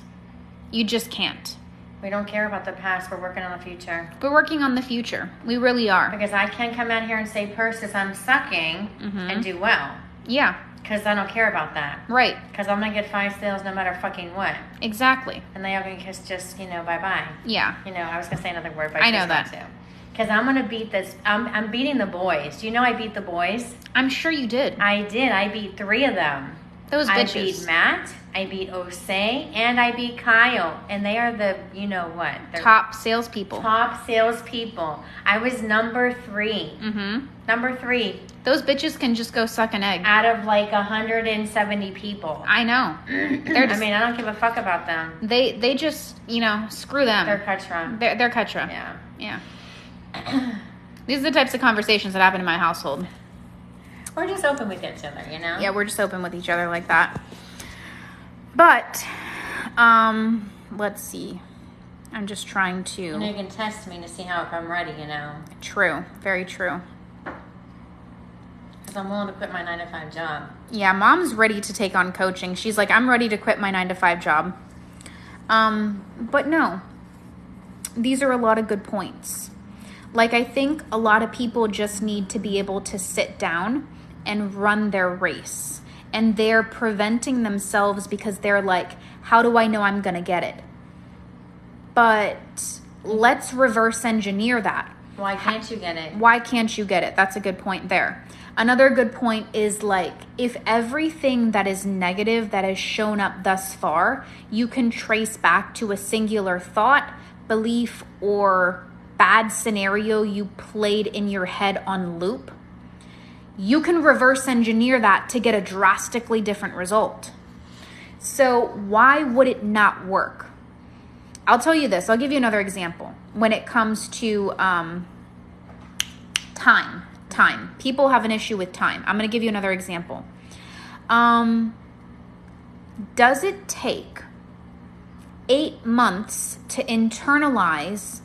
Speaker 3: You just can't.
Speaker 4: We don't care about the past. We're working on the future.
Speaker 3: We're working on the future. We really are.
Speaker 4: Because I can't come out here and say, Persis, I'm sucking, and do well.
Speaker 3: Yeah.
Speaker 4: Because I don't care about that.
Speaker 3: Right.
Speaker 4: Because I'm going to get 5 sales no matter fucking what.
Speaker 3: Exactly.
Speaker 4: And they are going to just, bye-bye.
Speaker 3: Yeah.
Speaker 4: I was going to say another word, but
Speaker 3: I know that.
Speaker 4: Too. Because I'm going to beat this. I'm beating the boys. Do you know I beat the boys?
Speaker 3: I'm sure you did.
Speaker 4: I did. I beat 3 of them.
Speaker 3: Those bitches.
Speaker 4: I beat Matt, I beat Osei, and I beat Kyle. And they are the, what? They're
Speaker 3: top salespeople.
Speaker 4: Top salespeople. I was number 3.
Speaker 3: Mm-hmm.
Speaker 4: Number 3.
Speaker 3: Those bitches can just go suck an egg.
Speaker 4: Out of like 170 people.
Speaker 3: I know.
Speaker 4: They're just, I don't give a fuck about them.
Speaker 3: They just, screw them.
Speaker 4: They're Katra.
Speaker 3: They're Katra.
Speaker 4: Yeah.
Speaker 3: These are the types of conversations that happen in my household.
Speaker 4: We're just open with each other,
Speaker 3: Yeah, we're just open with each other like that. But, let's see. I'm just trying to...
Speaker 4: You can test me to see if I'm ready,
Speaker 3: True. Very true.
Speaker 4: Because I'm willing to quit my 9-to-5 job.
Speaker 3: Yeah, Mom's ready to take on coaching. She's like, I'm ready to quit my 9-to-5 job. But no. These are a lot of good points. Like, I think a lot of people just need to be able to sit down and run their race. And they're preventing themselves because they're like, how do I know I'm going to get it? But let's reverse engineer that.
Speaker 4: Why can't you get it?
Speaker 3: Why can't you get it? That's a good point there. Another good point is like, if everything that is negative that has shown up thus far, you can trace back to a singular thought, belief, or bad scenario you played in your head on loop, you can reverse engineer that to get a drastically different result. So why would it not work? I'll tell you this. I'll give you another example. When it comes to time. People have an issue with time. I'm going to give you another example. Does it take 8 months to internalize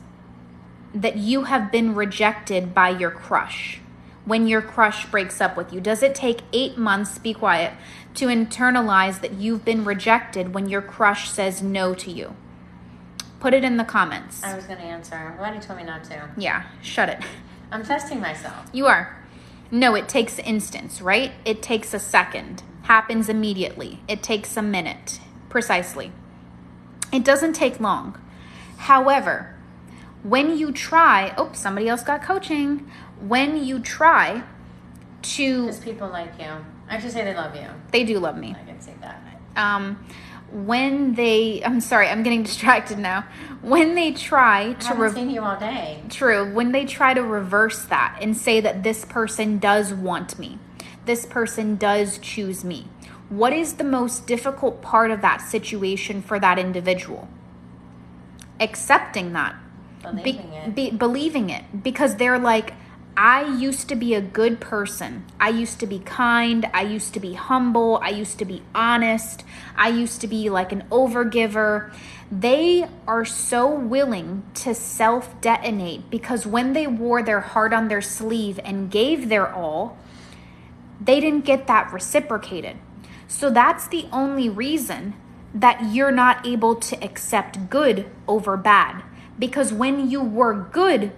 Speaker 3: that you have been rejected by your crush when your crush breaks up with you? Does it take 8 months, be quiet, to internalize that you've been rejected when your crush says no to you? Put it in the comments.
Speaker 4: I was going to answer. I'm glad you told me not to.
Speaker 3: Yeah, shut it.
Speaker 4: I'm testing myself.
Speaker 3: You are. No, it takes instance, right? It takes a second. Happens immediately. It takes a minute. Precisely. It doesn't take long. However, when you try, somebody else got coaching. When you try to...
Speaker 4: Because people like you. I should say they love you.
Speaker 3: They do love me.
Speaker 4: I can say that.
Speaker 3: I'm sorry, I'm getting distracted now. When they try to...
Speaker 4: I haven't seen you all day.
Speaker 3: True. When they try to reverse that and say that this person does want me, this person does choose me, what is the most difficult part of that situation for that individual? Accepting that. Believing it. Because they're like, I used to be a good person. I used to be kind. I used to be humble. I used to be honest. I used to be like an overgiver. They are so willing to self-detonate because when they wore their heart on their sleeve and gave their all, they didn't get that reciprocated. So that's the only reason that you're not able to accept good over bad. Because when you were good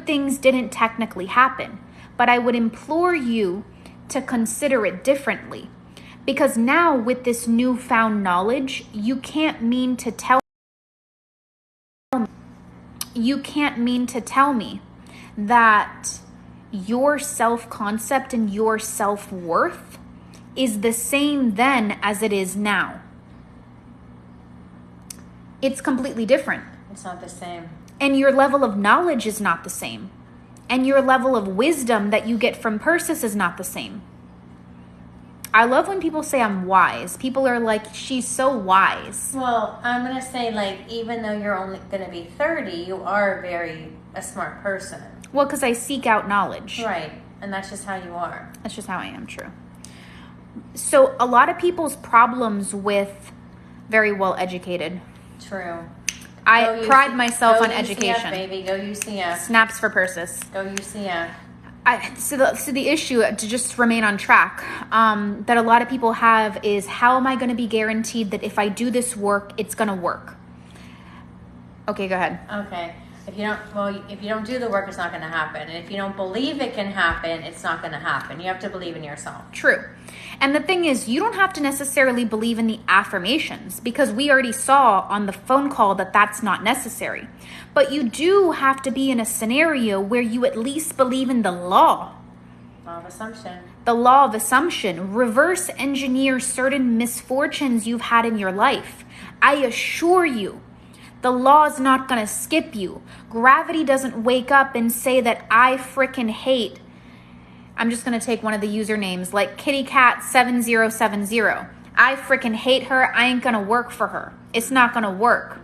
Speaker 3: things didn't technically happen. But I would implore you to consider it differently. Because now with this newfound knowledge, you can't mean to tell me that your self-concept and your self-worth is the same then as it is now. It's completely different.
Speaker 4: It's not the same.
Speaker 3: And your level of knowledge is not the same. And your level of wisdom that you get from Persis is not the same. I love when people say I'm wise. People are like, she's so wise.
Speaker 4: Well, I'm going to say, like, even though you're only going to be 30, you are a smart person.
Speaker 3: Well, because I seek out knowledge.
Speaker 4: Right. And that's just how you are.
Speaker 3: That's just how I am, true. So a lot of people's problems with very well educated.
Speaker 4: True.
Speaker 3: I pride myself on education.
Speaker 4: Go UCF, baby. Go UCF.
Speaker 3: Snaps for Persis.
Speaker 4: Go UCF.
Speaker 3: So the issue, to just remain on track, that a lot of people have is, how am I going to be guaranteed that if I do this work, it's going to work? Okay, go ahead.
Speaker 4: Okay. If you don't do the work, it's not going to happen. And if you don't believe it can happen, it's not going to happen. You have to believe in yourself.
Speaker 3: True. And the thing is, you don't have to necessarily believe in the affirmations, because we already saw on the phone call that that's not necessary. But you do have to be in a scenario where you at least believe in the law.
Speaker 4: Law of assumption.
Speaker 3: The law of assumption. Reverse engineer certain misfortunes you've had in your life. I assure you, the law is not going to skip you. Gravity doesn't wake up and say that I frickin' hate. I'm just going to take one of the usernames, like kittycat7070. I frickin' hate her. I ain't going to work for her. It's not going to work.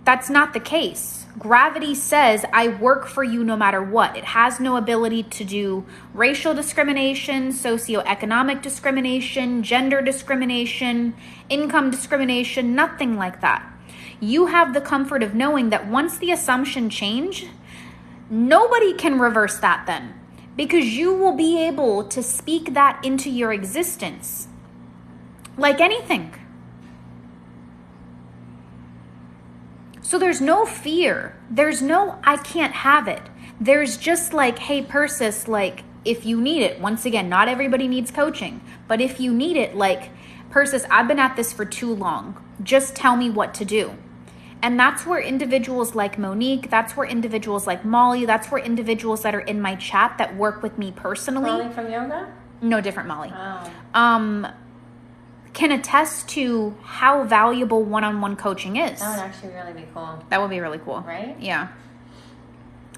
Speaker 3: That's not the case. Gravity says I work for you no matter what. It has no ability to do racial discrimination, socioeconomic discrimination, gender discrimination, income discrimination, nothing like that. You have the comfort of knowing that once the assumption change, nobody can reverse that then, because you will be able to speak that into your existence like anything. So there's no fear. There's no, I can't have it. There's just like, hey, Persis, like, if you need it, once again, not everybody needs coaching, but if you need it, like, Persis, I've been at this for too long. Just tell me what to do. And that's where individuals like Monique, that's where individuals like Molly, that's where individuals that are in my chat that work with me personally.
Speaker 4: Molly from yoga?
Speaker 3: No, different Molly.
Speaker 4: Oh.
Speaker 3: Can attest to how valuable one-on-one coaching is.
Speaker 4: That would actually really be cool.
Speaker 3: That would be really cool.
Speaker 4: Right?
Speaker 3: Yeah.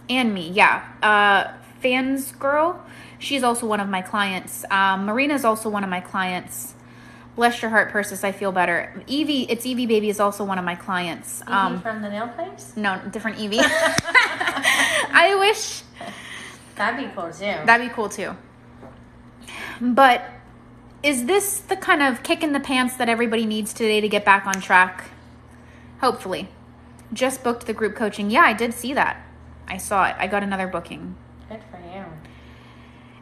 Speaker 3: And me, yeah. Fans Girl, she's also one of my clients. Marina's also one of my clients. Bless your heart, Persis, I feel better. Evie Baby is also one of my clients.
Speaker 4: Evie from the nail place?
Speaker 3: No, different Evie. I wish.
Speaker 4: That'd be cool too.
Speaker 3: That'd be cool too. But is this the kind of kick in the pants that everybody needs today to get back on track? Hopefully. Just booked the group coaching. Yeah, I did see that. I saw it. I got another booking.
Speaker 4: Good for you.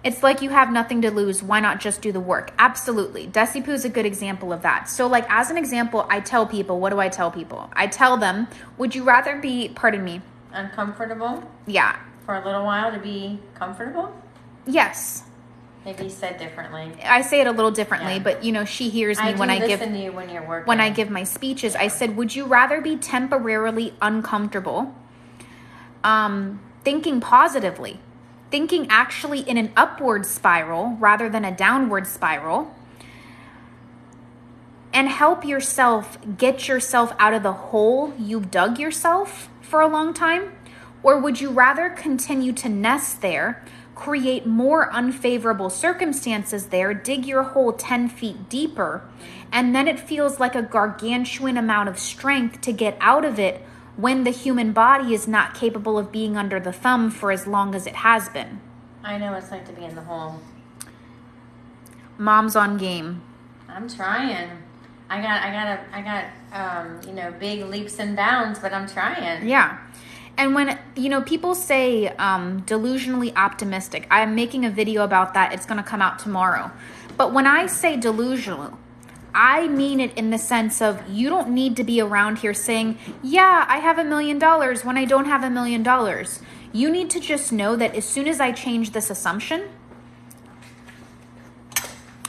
Speaker 3: It's like you have nothing to lose. Why not just do the work? Absolutely. Desi Poo's a good example of that. So like as an example, I tell people, what do I tell people? I tell them, would you rather be, pardon me.
Speaker 4: Uncomfortable?
Speaker 3: Yeah.
Speaker 4: For a little while to be comfortable?
Speaker 3: Yes.
Speaker 4: Maybe said differently.
Speaker 3: I say it a little differently,
Speaker 4: Yeah.
Speaker 3: but you know, she hears me when I give
Speaker 4: listen to you when you're working.
Speaker 3: when I give my speeches. I said, would you rather be temporarily uncomfortable, thinking positively, thinking actually in an upward spiral rather than a downward spiral, and help yourself get yourself out of the hole you've dug yourself for a long time? Or would you rather continue to nest there, create more unfavorable circumstances there, dig your hole 10 feet deeper, and then it feels like a gargantuan amount of strength to get out of it when the human body is not capable of being under the thumb for as long as it has been?
Speaker 4: I know it's like to be in the hole.
Speaker 3: Mom's on game.
Speaker 4: I'm trying. I got big leaps and bounds, but I'm trying.
Speaker 3: Yeah. And when, people say delusionally optimistic, I'm making a video about that. It's going to come out tomorrow. But when I say delusional, I mean it in the sense of you don't need to be around here saying, yeah, I have $1 million when I don't have $1 million. You need to just know that as soon as I change this assumption,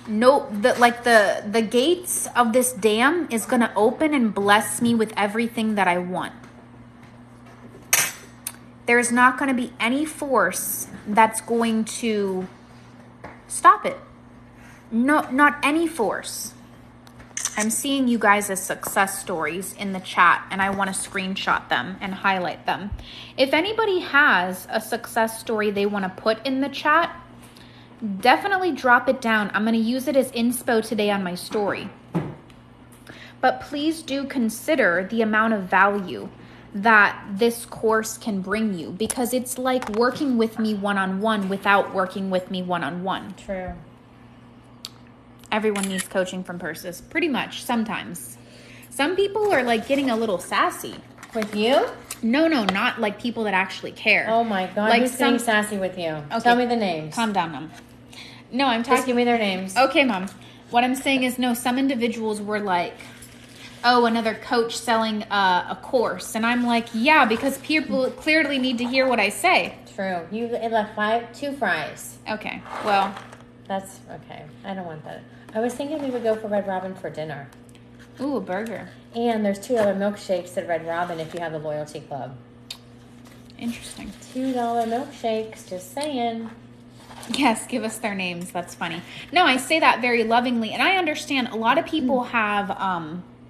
Speaker 3: the gates of this dam is going to open and bless me with everything that I want. There's not going to be any force that's going to stop it. No, not any force. I'm seeing you guys as success stories in the chat, and I want to screenshot them and highlight them. If anybody has a success story they want to put in the chat, definitely drop it down. I'm going to use it as inspo today on my story. But please do consider the amount of value that this course can bring you, because it's like working with me one-on-one without working with me one-on-one.
Speaker 4: True.
Speaker 3: Everyone needs coaching from Persis, pretty much, sometimes. Some people are like getting a little sassy.
Speaker 4: With you?
Speaker 3: No, not like people that actually care.
Speaker 4: Oh my God,
Speaker 3: like
Speaker 4: who's getting sassy with you?
Speaker 3: Okay.
Speaker 4: Tell me the names.
Speaker 3: Calm down, Mom. No, I'm talking.
Speaker 4: Just give me their names.
Speaker 3: Okay, Mom. What I'm saying is, no, some individuals were like, oh, another coach selling a course. And I'm like, yeah, because people clearly need to hear what I say.
Speaker 4: True. You left 2 fries.
Speaker 3: Okay, well.
Speaker 4: That's okay. I don't want that. I was thinking we would go for Red Robin for dinner.
Speaker 3: Ooh, a burger.
Speaker 4: And there's 2 other milkshakes at Red Robin if you have the loyalty club.
Speaker 3: Interesting.
Speaker 4: $2 milkshakes, just saying.
Speaker 3: Yes, give us their names. That's funny. No, I say that very lovingly. And I understand a lot of people have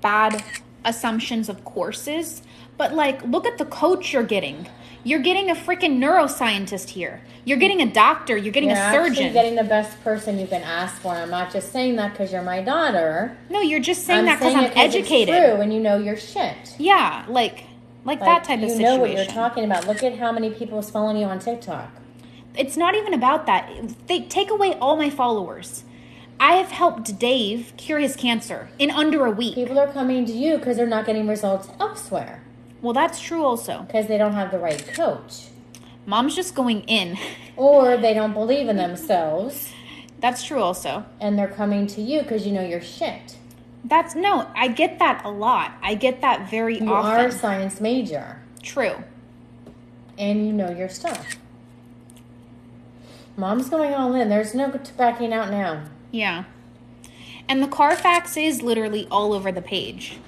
Speaker 3: bad assumptions of courses. But, like, look at the coach you're getting. You're getting a freaking neuroscientist here. You're getting a doctor. You're getting a surgeon.
Speaker 4: You're getting the best person you can ask for. I'm not just saying that because you're my daughter.
Speaker 3: No, you're just saying that because I'm educated.
Speaker 4: It's true, and you know your shit.
Speaker 3: Yeah, like that type of situation.
Speaker 4: You know what you're talking about. Look at how many people is following you on TikTok.
Speaker 3: It's not even about that. They take away all my followers. I have helped Dave cure his cancer in under a week.
Speaker 4: People are coming to you because they're not getting results elsewhere.
Speaker 3: Well, that's true also.
Speaker 4: Because they don't have the right coach.
Speaker 3: Mom's just going in.
Speaker 4: Or they don't believe in themselves.
Speaker 3: That's true also.
Speaker 4: And they're coming to you because you know your shit.
Speaker 3: No, I get that a lot. I get that very often.
Speaker 4: You are a science major.
Speaker 3: True.
Speaker 4: And you know your stuff. Mom's going all in. There's no backing out now.
Speaker 3: Yeah. And the Carfax is literally all over the page.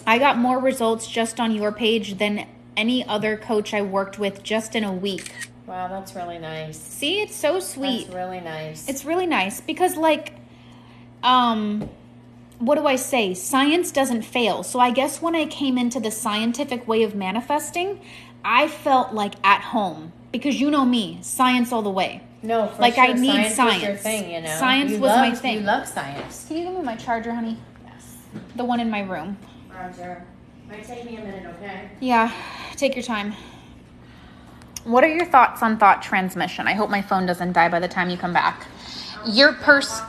Speaker 3: I got more results just on your page than any other coach I worked with just in a week.
Speaker 4: Wow, that's really nice.
Speaker 3: See, it's so sweet.
Speaker 4: That's really nice.
Speaker 3: It's really nice because, like, what do I say? Science doesn't fail. So I guess when I came into the scientific way of manifesting, I felt like at home because you know me, science all the way.
Speaker 4: No, for
Speaker 3: like
Speaker 4: sure.
Speaker 3: I need science.
Speaker 4: Was your thing, you know.
Speaker 3: Science was my thing.
Speaker 4: You love science.
Speaker 3: Can you give me my charger, honey?
Speaker 4: Yes.
Speaker 3: The one in my room.
Speaker 4: Roger. Might take me a minute, okay?
Speaker 3: Yeah, take your time. What are your thoughts on thought transmission? I hope my phone doesn't die by the time you come back. Your person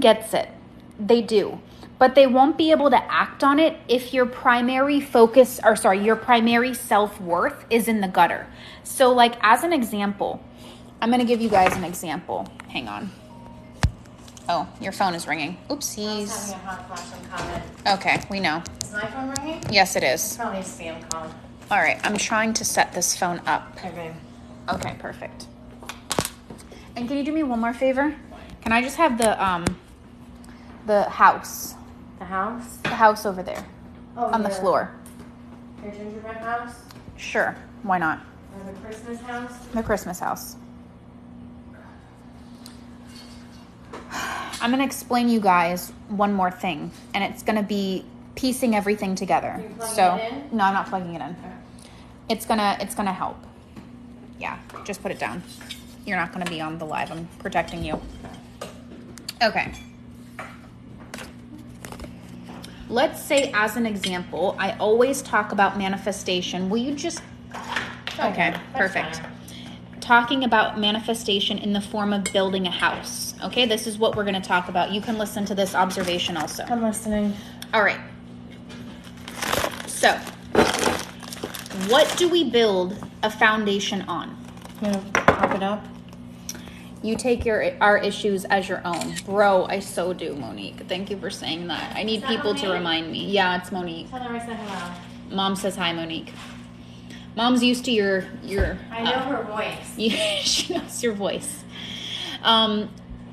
Speaker 3: gets it. They do. But they won't be able to act on it if your primary your primary self-worth is in the gutter. So, like, as an example, I'm going to give you guys an example. Hang on. Oh, your phone is ringing. Oopsies.
Speaker 4: I was having a hot flash on comment.
Speaker 3: Okay, we know.
Speaker 4: Is my phone ringing?
Speaker 3: Yes, it
Speaker 4: It's
Speaker 3: is.
Speaker 4: probably a spam call.
Speaker 3: All right, I'm trying to set this phone up.
Speaker 4: Okay.
Speaker 3: Okay, perfect. And can you do me one more favor? Can I just have the house?
Speaker 4: The house?
Speaker 3: The house over there.
Speaker 4: Oh,
Speaker 3: on the floor.
Speaker 4: Your gingerbread house?
Speaker 3: Sure, why not?
Speaker 4: Or the Christmas house?
Speaker 3: The Christmas house. I'm going to explain you guys one more thing, and it's going to be piecing everything together.
Speaker 4: You're plugging it in?
Speaker 3: No, I'm not plugging it in.
Speaker 4: Okay.
Speaker 3: It's gonna help. Yeah, just put it down. You're not gonna be on the live. I'm protecting you. Okay. Let's say, as an example, I always talk about manifestation. Will you just... Okay, perfect.
Speaker 4: Fine.
Speaker 3: Talking about manifestation in the form of building a house. Okay, this is what we're going to talk about. You can listen to this observation also.
Speaker 4: I'm listening.
Speaker 3: All right. So, what do we build a foundation on?
Speaker 4: You know, pop it up.
Speaker 3: You take our issues as your own. Bro, I so do, Monique. Thank you for saying that. I need people to remind me. Yeah, it's Monique.
Speaker 4: Tell her I said hello.
Speaker 3: Mom says hi, Monique. Mom's used to your
Speaker 4: I know her voice.
Speaker 3: She knows your voice.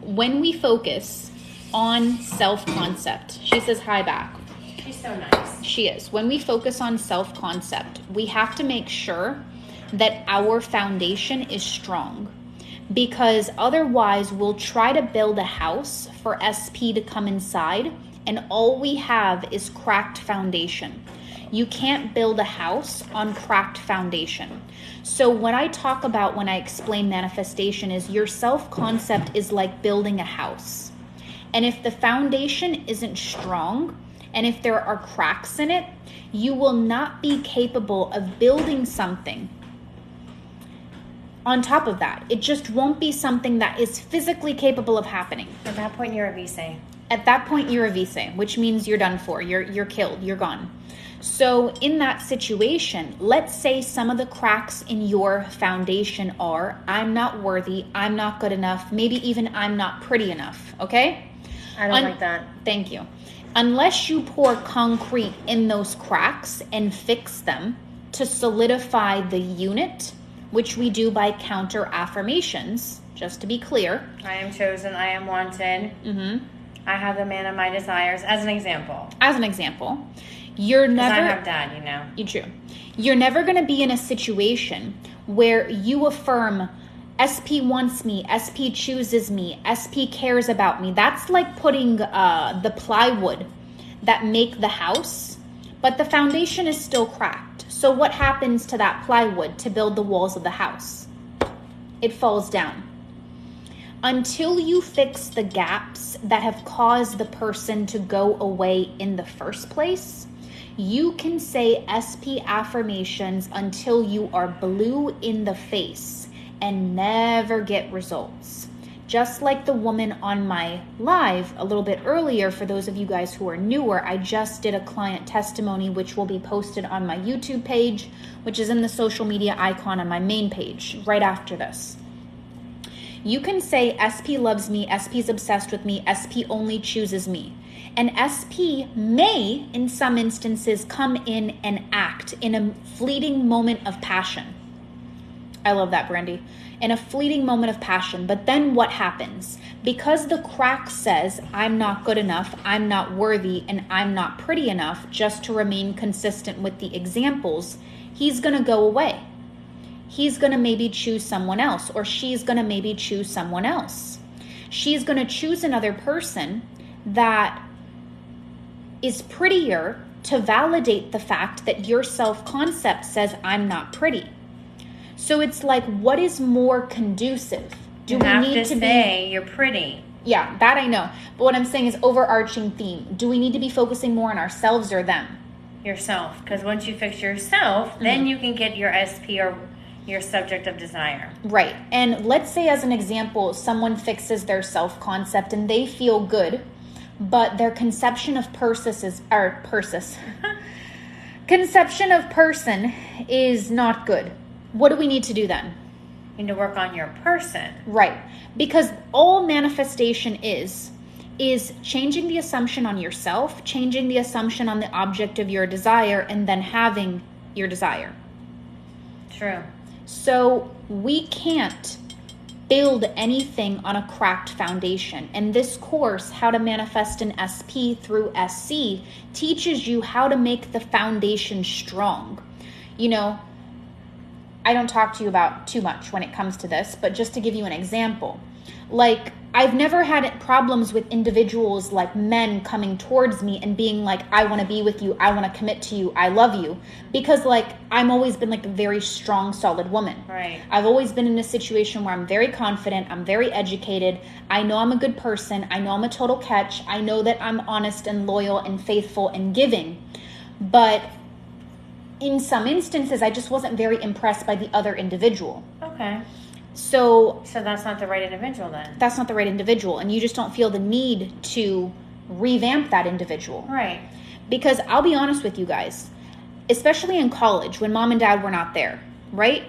Speaker 3: When we focus on self-concept, she says hi back.
Speaker 4: She's so nice.
Speaker 3: She is. When we focus on self-concept, we have to make sure that our foundation is strong, because otherwise we'll try to build a house for SP to come inside, and all we have is cracked foundation. You can't build a house on cracked foundation. So when I explain manifestation is your self-concept is like building a house. And if the foundation isn't strong, and if there are cracks in it, you will not be capable of building something on top of that. It just won't be something that is physically capable of happening.
Speaker 4: At that point, you're a vise.
Speaker 3: At that point, you're a vise, which means you're done for. You're killed. You're gone. So in that situation, let's say some of the cracks in your foundation are, I'm not worthy, I'm not good enough, maybe even I'm not pretty enough, okay?
Speaker 4: I don't like that.
Speaker 3: Thank you. unless you pour concrete in those cracks and fix them to solidify the unit, which we do by counter affirmations, just to be clear.
Speaker 4: I am chosen, I am wanted. I have the man of my desires, as an example.
Speaker 3: As an example, you're never...
Speaker 4: Because I have dad, you know.
Speaker 3: You're true. You're never going to be in a situation where you affirm, SP wants me, SP chooses me, SP cares about me. That's like putting the plywood that make the house, but the foundation is still cracked. So what happens to that plywood to build the walls of the house? It falls down. Until you fix the gaps that have caused the person to go away in the first place, you can say SP affirmations until you are blue in the face and never get results. Just like the woman on my live a little bit earlier, for those of you guys who are newer, I just did a client testimony which will be posted on my YouTube page, which is in the social media icon on my main page right after this. You can say SP loves me, SP's obsessed with me, SP only chooses me. And SP may, in some instances, come in and act in a fleeting moment of passion. I love that, Brandy. In a fleeting moment of passion. But then what happens? Because the crack says, I'm not good enough, I'm not worthy, and I'm not pretty enough, just to remain consistent with the examples, he's going to go away. He's going to maybe choose someone else, or she's going to maybe choose someone else. She's going to choose another person that is prettier to validate the fact that your self-concept says, I'm not pretty. So it's like, what is more conducive?
Speaker 4: Do we need to say you're pretty?
Speaker 3: Yeah, that I know. But what I'm saying is overarching theme. Do we need to be focusing more on ourselves or them?
Speaker 4: Yourself. Because once you fix yourself, then you can get your SP or your subject of desire.
Speaker 3: Right. And let's say, as an example, someone fixes their self-concept and they feel good, but their conception of conception of person is not good. What do we need to do then?
Speaker 4: You need to work on your person.
Speaker 3: Right. Because all manifestation is changing the assumption on yourself, changing the assumption on the object of your desire, and then having your desire.
Speaker 4: True.
Speaker 3: So we can't build anything on a cracked foundation. And this course, How to Manifest an SP through SC, teaches you how to make the foundation strong. You know, I don't talk to you about too much when it comes to this, but just to give you an example, like, I've never had problems with individuals like men coming towards me and being like, I want to be with you, I want to commit to you, I love you. Because like, I'm always been like a very strong, solid woman.
Speaker 4: Right.
Speaker 3: I've always been in a situation where I'm very confident, I'm very educated, I know I'm a good person, I know I'm a total catch, I know that I'm honest and loyal and faithful and giving. But in some instances, I just wasn't very impressed by the other individual.
Speaker 4: Okay.
Speaker 3: So
Speaker 4: that's not the right individual then.
Speaker 3: That's not the right individual. And you just don't feel the need to revamp that individual.
Speaker 4: Right.
Speaker 3: Because I'll be honest with you guys, especially in college when mom and dad were not there, right?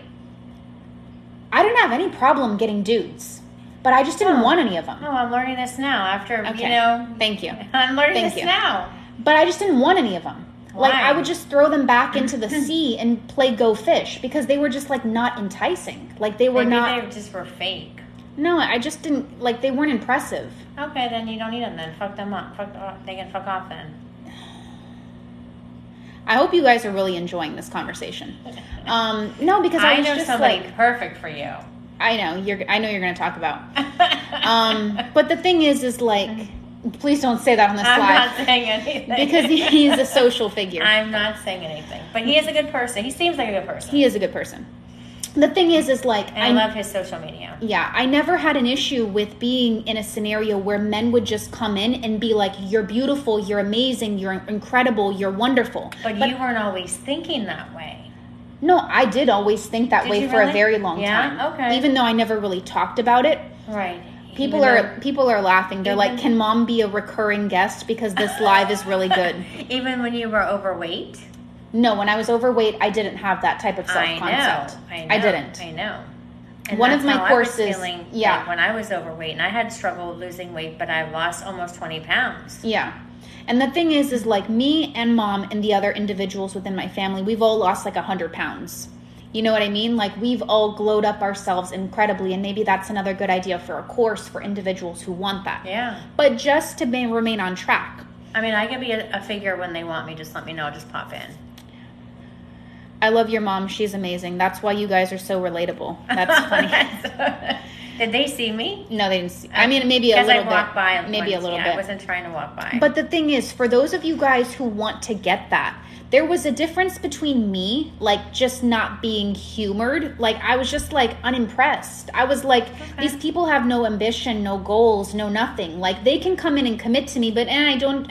Speaker 3: I didn't have any problem getting dudes, but I just didn't want any of them.
Speaker 4: Oh, I'm learning this now after,
Speaker 3: Okay. Thank you.
Speaker 4: I'm learning this now.
Speaker 3: But I just didn't want any of them.
Speaker 4: Why?
Speaker 3: Like, I would just throw them back into the sea and play go fish because they were just, like, not enticing. Like, they were
Speaker 4: Maybe they just were fake.
Speaker 3: No, I just didn't, like, they weren't impressive.
Speaker 4: Okay, then you don't need them then. Fuck them up. They can fuck off then.
Speaker 3: I hope you guys are really enjoying this conversation. No, because I was
Speaker 4: know
Speaker 3: just
Speaker 4: somebody
Speaker 3: like,
Speaker 4: perfect for you.
Speaker 3: I know you're going to talk about. But the thing is like, please don't say that on this live.
Speaker 4: I'm not saying anything.
Speaker 3: Because he's a social figure.
Speaker 4: I'm not saying anything. But he is a good person. He seems like a good person.
Speaker 3: He is a good person. The thing is like...
Speaker 4: And I love his social media.
Speaker 3: Yeah, I never had an issue with being in a scenario where men would just come in and be like, you're beautiful, you're amazing, you're incredible, you're wonderful.
Speaker 4: But you weren't always thinking that way.
Speaker 3: No, I did always think that way for a very long time.
Speaker 4: Yeah, okay.
Speaker 3: Even though I never really talked about it.
Speaker 4: Right.
Speaker 3: People are laughing. They're like, can mom be a recurring guest because this live is really good?
Speaker 4: Even when you were overweight?
Speaker 3: No, when I was overweight, I didn't have that type of self-concept.
Speaker 4: I
Speaker 3: didn't.
Speaker 4: I know. And
Speaker 3: one of my courses,
Speaker 4: I was feeling like when I was overweight, and I had struggled losing weight, but I lost almost 20 pounds.
Speaker 3: Yeah. And the thing is like me and mom and the other individuals within my family, we've all lost like 100 pounds. You know what I mean? Like we've all glowed up ourselves incredibly, and maybe that's another good idea for a course for individuals who want that.
Speaker 4: Yeah.
Speaker 3: But just to remain on track.
Speaker 4: I mean, I can be a figure when they want me. Just let me know. Just pop in.
Speaker 3: I love your mom. She's amazing. That's why you guys are so relatable. That's funny.
Speaker 4: Did they see me?
Speaker 3: No, they didn't see. I mean, maybe a little bit.
Speaker 4: Because I walked by.
Speaker 3: Maybe a little bit.
Speaker 4: I wasn't trying to walk by.
Speaker 3: But the thing is, for those of you guys who want to get that, there was a difference between me, like, just not being humored. Like, I was just, like, unimpressed. I was like, these people have no ambition, no goals, no nothing. Like, they can come in and commit to me, but I don't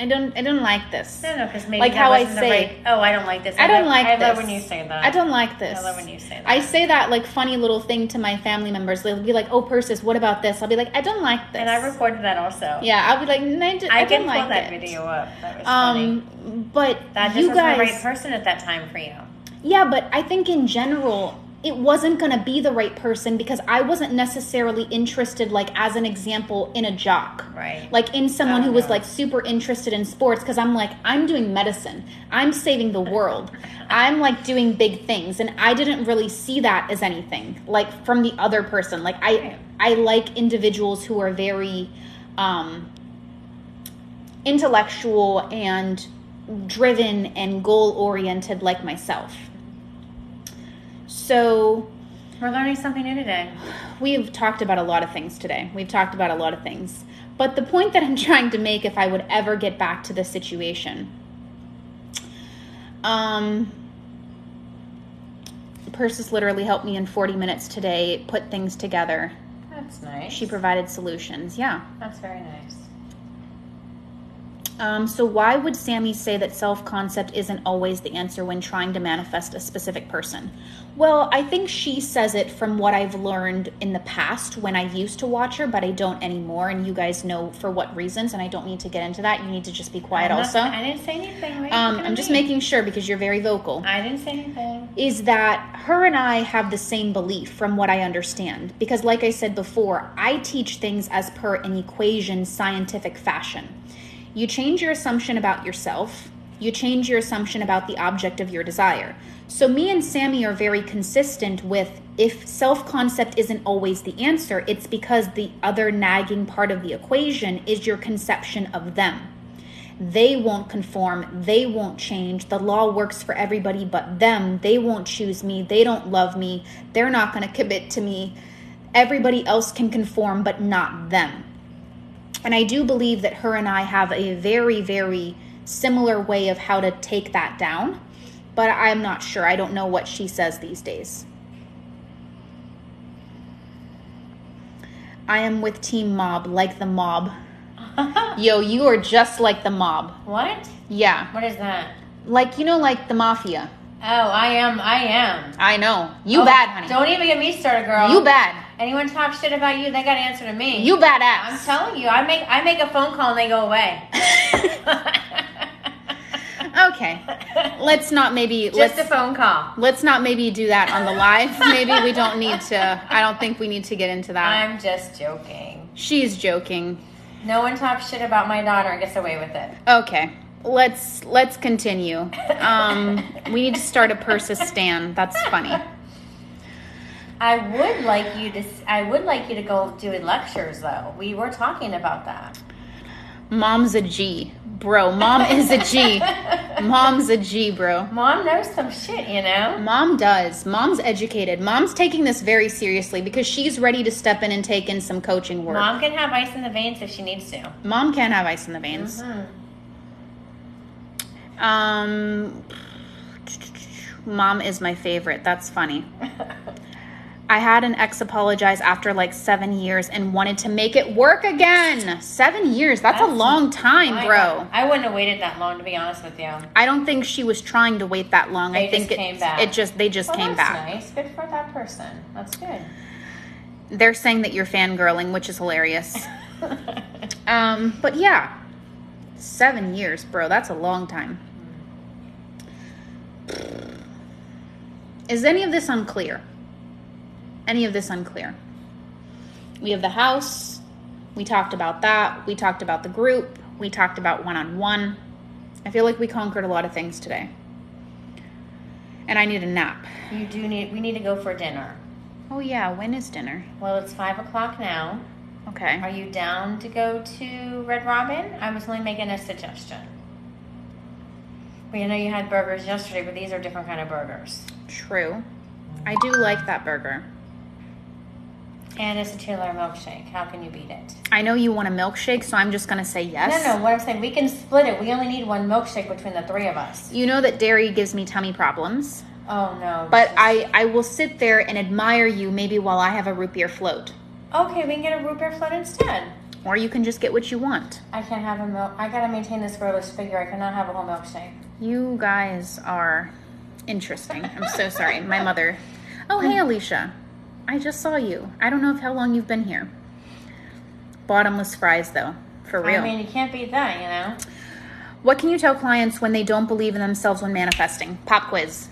Speaker 3: like this.
Speaker 4: No, because maybe
Speaker 3: like
Speaker 4: that
Speaker 3: how I
Speaker 4: wasn't
Speaker 3: say,
Speaker 4: I don't like this.
Speaker 3: I don't like this.
Speaker 4: I love when you say that.
Speaker 3: I don't like this.
Speaker 4: I love when you say that.
Speaker 3: I say that, like, funny little thing to my family members. They'll be like, oh, Persis, what about this? I'll be like, I don't like this.
Speaker 4: And I recorded that also.
Speaker 3: Yeah, I'll be like, I
Speaker 4: can
Speaker 3: don't like
Speaker 4: pull that
Speaker 3: it.
Speaker 4: video up. That was funny.
Speaker 3: But
Speaker 4: that
Speaker 3: you
Speaker 4: just
Speaker 3: guys,
Speaker 4: was the right person at that time for you.
Speaker 3: Yeah, but I think in general, it wasn't going to be the right person because I wasn't necessarily interested, like, as an example, in a jock.
Speaker 4: Right.
Speaker 3: Like, in someone who was, like, super interested in sports because I'm like, I'm doing medicine. I'm saving the world. I'm, like, doing big things. And I didn't really see that as anything, like, from the other person. Like, I like individuals who are very intellectual and driven and goal-oriented like myself. So
Speaker 4: we're learning something new today.
Speaker 3: We've talked about a lot of things today. But the point that I'm trying to make, if I would ever get back to this situation, Persis literally helped me in 40 minutes today put things together.
Speaker 4: That's nice.
Speaker 3: She provided solutions. Yeah.
Speaker 4: That's very nice.
Speaker 3: So why would Sammy say that self-concept isn't always the answer when trying to manifest a specific person? Well, I think she says it from what I've learned in the past when I used to watch her, but I don't anymore. And you guys know for what reasons, and I don't need to get into that. You need to just be quiet also.
Speaker 4: I didn't say anything.
Speaker 3: I'm just making sure because you're very vocal.
Speaker 4: I didn't say anything.
Speaker 3: Is that her and I have the same belief from what I understand. Because like I said before, I teach things as per an equation scientific fashion. You change your assumption about yourself. You change your assumption about the object of your desire. So me and Sammy are very consistent with if self-concept isn't always the answer, it's because the other nagging part of the equation is your conception of them. They won't conform. They won't change. The law works for everybody but them. They won't choose me. They don't love me. They're not going to commit to me. Everybody else can conform, but not them. And I do believe that her and I have a very, very similar way of how to take that down. But I'm not sure. I don't know what she says these days. I am with Team Mob, like the mob. Yo, you are just like the mob.
Speaker 4: What?
Speaker 3: Yeah.
Speaker 4: What is that?
Speaker 3: Like, you know, like the mafia.
Speaker 4: Oh, I am.
Speaker 3: I know. You bad, honey.
Speaker 4: Don't even get me started, girl.
Speaker 3: You bad.
Speaker 4: Anyone talk shit about you, they got to answer to me.
Speaker 3: You badass.
Speaker 4: I'm telling you, I make a phone call and they go away.
Speaker 3: Okay. Let's not maybe...
Speaker 4: Just a phone call.
Speaker 3: Let's not maybe do that on the live. Maybe we don't need to... I don't think we need to get into that.
Speaker 4: I'm just joking.
Speaker 3: She's joking.
Speaker 4: No one talks shit about my daughter and gets away with it.
Speaker 3: Okay. Let's continue. We need to start a Persis stan. That's funny.
Speaker 4: I would like you to go do lectures though. We were talking about that.
Speaker 3: Mom's a G. Bro, mom is a G. Mom's a G, bro.
Speaker 4: Mom knows some shit, you know?
Speaker 3: Mom does. Mom's educated. Mom's taking this very seriously because she's ready to step in and take in some coaching work.
Speaker 4: Mom can have ice in the veins if she needs to.
Speaker 3: Mom can have ice in the veins. Mom is my favorite. That's funny. I had an ex apologize after like 7 years and wanted to make it work again. 7 years. That's a long time, bro.
Speaker 4: I wouldn't have waited that long, to be honest with you.
Speaker 3: I don't think she was trying to wait that long. I think
Speaker 4: they just
Speaker 3: came back.
Speaker 4: Nice. Good for that person. That's good.
Speaker 3: They're saying that you're fangirling, which is hilarious. But yeah, 7 years, bro. That's a long time. Is any of this unclear? Any of this unclear? We have the house. We talked about that. We talked about the group. We talked about one-on-one. I feel like we conquered a lot of things today. And I need a nap.
Speaker 4: We need to go for dinner.
Speaker 3: Oh yeah, when is dinner?
Speaker 4: Well, it's 5 o'clock now.
Speaker 3: Okay.
Speaker 4: Are you down to go to Red Robin? I was only making a suggestion. I know you had burgers yesterday, but these are different kind of burgers.
Speaker 3: True. I do like that burger.
Speaker 4: And it's a $2 milkshake. How can you beat it?
Speaker 3: I know you want a milkshake, so I'm just going to say yes.
Speaker 4: No, what I'm saying, we can split it. We only need one milkshake between the three of us.
Speaker 3: You know that dairy gives me tummy problems.
Speaker 4: Oh, no.
Speaker 3: But I will sit there and admire you maybe while I have a root beer float.
Speaker 4: Okay, we can get a root beer float instead.
Speaker 3: Or you can just get what you want.
Speaker 4: I can't have a milk. I got to maintain this girlish figure. I cannot have a whole milkshake.
Speaker 3: You guys are interesting. I'm so sorry. My mother. Oh, hey, Alicia. I just saw you. I don't know how long you've been here. Bottomless fries, though. For real.
Speaker 4: I mean, you can't beat that, you know?
Speaker 3: What can you tell clients when they don't believe in themselves when manifesting? Pop quiz.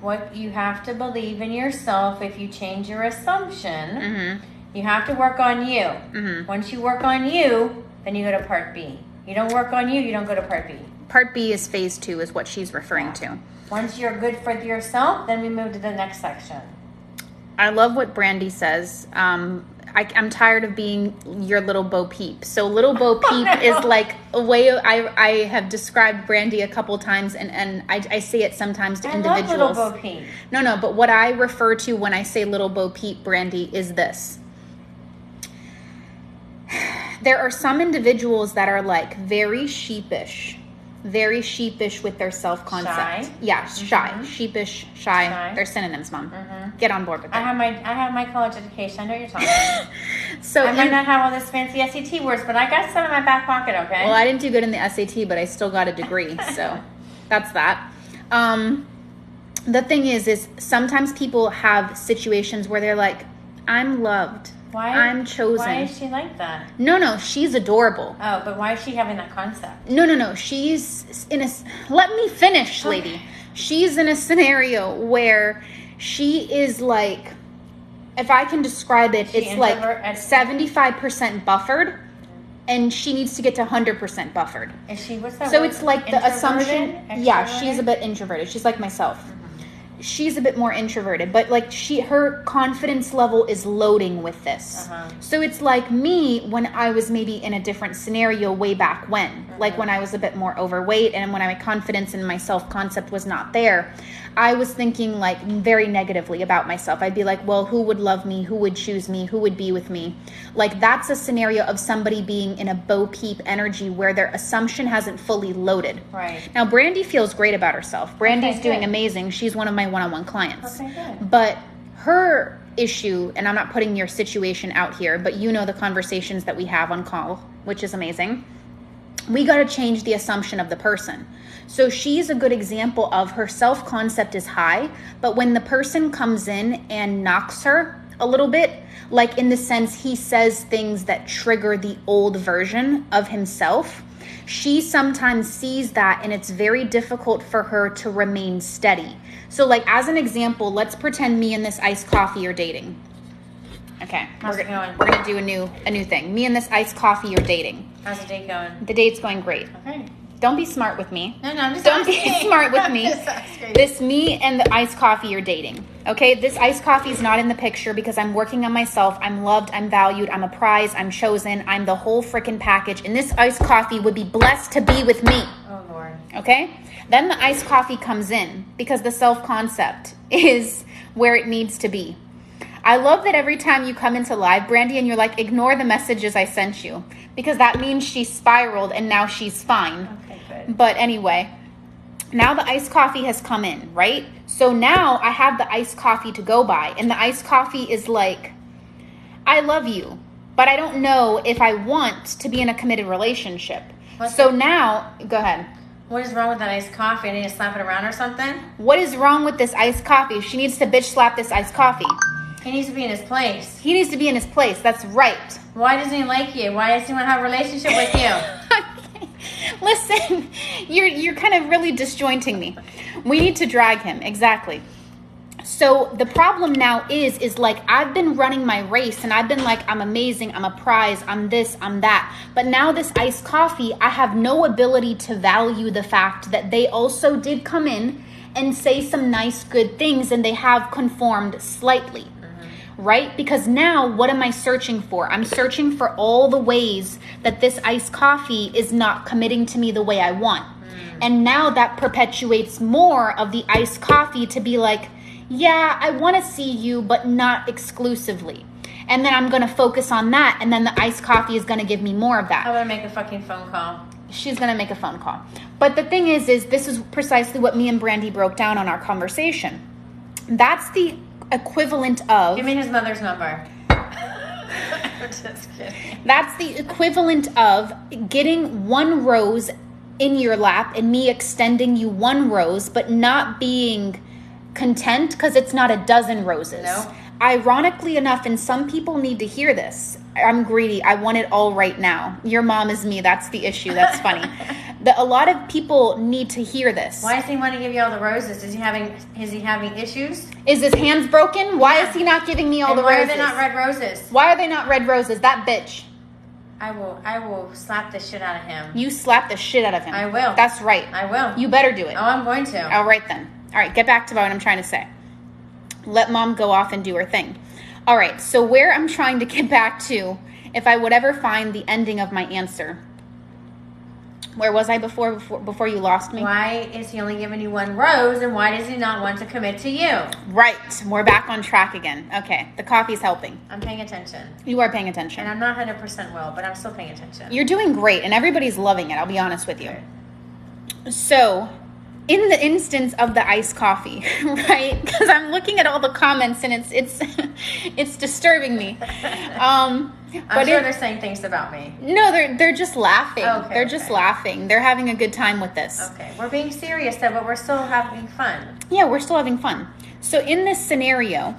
Speaker 4: What you have to believe in yourself if you change your assumption.
Speaker 3: Mm-hmm.
Speaker 4: You have to work on you.
Speaker 3: Mm-hmm.
Speaker 4: Once you work on you, then you go to part B. You don't work on you, you don't go to part B.
Speaker 3: Part B is phase 2 is what she's referring to.
Speaker 4: Once you're good for yourself, then we move to the next section.
Speaker 3: I love what Brandy says. I'm tired of being your little Bo Peep. So little Bo Peep is like a way I have described Brandy a couple times, and I say it sometimes to individuals.
Speaker 4: I love little Bo Peep.
Speaker 3: No, but what I refer to when I say little Bo Peep, Brandy, is this. There are some individuals that are like very sheepish with their self-concept.
Speaker 4: Shy?
Speaker 3: Yeah, shy.
Speaker 4: Mm-hmm.
Speaker 3: Sheepish, shy. They're synonyms, Mom.
Speaker 4: Mm-hmm.
Speaker 3: Get on board with it.
Speaker 4: I have my college education. I know what you're talking about.
Speaker 3: So
Speaker 4: I might not have all this fancy SAT words, but I got some in my back pocket, okay?
Speaker 3: Well, I didn't do good in the SAT, but I still got a degree, so that's that. The thing is sometimes people have situations where they're like, I'm loved.
Speaker 4: Why?
Speaker 3: I'm chosen.
Speaker 4: Why is she like that?
Speaker 3: No, she's adorable.
Speaker 4: Oh, but why is she having that concept?
Speaker 3: No. She's in a... Let me finish, lady. She's in a scenario where she is like... If I can describe it, it's like 75% buffered, and she needs to get to 100% buffered.
Speaker 4: Is she? What's that
Speaker 3: So
Speaker 4: word?
Speaker 3: it's like the assumption... Yeah,
Speaker 4: Extroverted?
Speaker 3: she's a bit introverted. She's like myself. She's a bit more introverted, but like her confidence level is loading with this. So it's like me when I was maybe in a different scenario way back when, like when I was a bit more overweight and when my confidence and my self-concept was not there. I was thinking like very negatively about myself. I'd be like, well, who would love me? Who would choose me? Who would be with me? Like that's a scenario of somebody being in a Bo Peep energy where their assumption hasn't fully loaded.
Speaker 4: Right.
Speaker 3: Now, Brandy feels great about herself. Brandy's doing
Speaker 4: good.
Speaker 3: Amazing. She's one of my one-on-one clients.
Speaker 4: Okay, good.
Speaker 3: But her issue, and I'm not putting your situation out here, but you know the conversations that we have on call, which is amazing. We got to change the assumption of the person. So she's a good example of her self-concept is high, but when the person comes in and knocks her a little bit, like in the sense he says things that trigger the old version of himself, she sometimes sees that and it's very difficult for her to remain steady. So like as an example, let's pretend me and this iced coffee are dating. Okay,
Speaker 4: How's it going?
Speaker 3: We're gonna do a new thing. Me and this iced coffee are dating.
Speaker 4: How's the date going?
Speaker 3: The date's going great.
Speaker 4: Okay.
Speaker 3: Don't be smart with me.
Speaker 4: No, I'm just
Speaker 3: Don't
Speaker 4: asking.
Speaker 3: be smart with me.
Speaker 4: I'm just asking.
Speaker 3: This me and the iced coffee are dating. Okay, this iced coffee is not in the picture because I'm working on myself. I'm loved, I'm valued, I'm a prize, I'm chosen, I'm the whole freaking package. And this iced coffee would be blessed to be with me.
Speaker 4: Oh, Lord.
Speaker 3: Okay? Then the iced coffee comes in because the self-concept is where it needs to be. I love that every time you come into live, Brandy, and you're like, ignore the messages I sent you. Because that means she spiraled and now she's fine.
Speaker 4: Okay, good.
Speaker 3: But anyway, now the iced coffee has come in, right? So now I have the iced coffee to go by. And the iced coffee is like, I love you, but I don't know if I want to be in a committed relationship. Now, go ahead.
Speaker 4: What is wrong with that iced coffee? I need to slap it around or something?
Speaker 3: What is wrong with this iced coffee? She needs to bitch slap this iced coffee.
Speaker 4: He needs to be in his place.
Speaker 3: He needs to be in his place. That's right.
Speaker 4: Why doesn't he like you? Why doesn't he want to have a relationship with you?
Speaker 3: Listen, you're kind of really disjointing me. We need to drag him. Exactly.
Speaker 1: So the problem now is like, I've been running my race and I've been like, I'm amazing, I'm a prize, I'm this, I'm that. But now this iced coffee, I have no ability to value the fact that they also did come in and say some nice, good things, and they have conformed slightly, right? Because now what am I searching for? I'm searching for all the ways that this iced coffee is not committing to me the way I want. And now that perpetuates more of the iced coffee to be like, yeah, I want to see you, but not exclusively. And then I'm going to focus on that. And then the iced coffee is going to give me more of that.
Speaker 4: I'm going to make a fucking phone call.
Speaker 1: She's going to make a phone call. But the thing is this is precisely what me and Brandy broke down on our conversation. That's the equivalent of...
Speaker 4: Give me his mother's number. I'm just kidding.
Speaker 1: That's the equivalent of getting one rose in your lap and me extending you one rose, but not being content because it's not a dozen roses.
Speaker 4: No.
Speaker 1: Ironically enough, and some people need to hear this, I'm greedy. I want it all right now. Your mom is me. That's the issue. That's funny. A lot of people need to hear this.
Speaker 4: Why does he want to give you all the roses? Is he having issues?
Speaker 1: Is his hands broken? Why is he not giving me all the roses?
Speaker 4: Why are they not red roses?
Speaker 1: Why are they not red roses? That bitch.
Speaker 4: I will slap the shit out of him.
Speaker 1: You slap the shit out of him.
Speaker 4: I will.
Speaker 1: That's right.
Speaker 4: I will.
Speaker 1: You better do it.
Speaker 4: Oh, I'm going to.
Speaker 1: All right then. All right, get back to what I'm trying to say. Let mom go off and do her thing. All right, so where I'm trying to get back to, if I would ever find the ending of my answer. Where was I before you lost me?
Speaker 4: Why is he only giving you one rose, and why does he not want to commit to you?
Speaker 1: Right, we're back on track again. Okay, the coffee's helping.
Speaker 4: I'm paying attention.
Speaker 1: You are paying attention.
Speaker 4: And I'm not 100% well, but I'm still paying attention.
Speaker 1: You're doing great, and everybody's loving it, I'll be honest with you. So, in the instance of the iced coffee, right? Because I'm looking at all the comments, and it's disturbing me.
Speaker 4: I'm sure they're saying things about me.
Speaker 1: No, they're just laughing.
Speaker 4: Okay,
Speaker 1: they're just laughing. They're having a good time with this.
Speaker 4: Okay, we're being serious though, but we're still having fun.
Speaker 1: Yeah, we're still having fun. So in this scenario,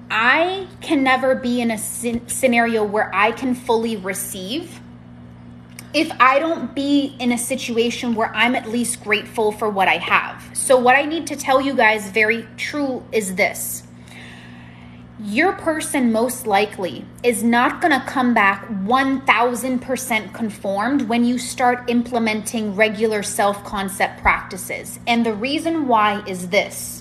Speaker 1: I can never be in a scenario where I can fully receive if I don't be in a situation where I'm at least grateful for what I have. So what I need to tell you guys very true is this. Your person most likely is not going to come back 1000% conformed when you start implementing regular self-concept practices. And the reason why is this.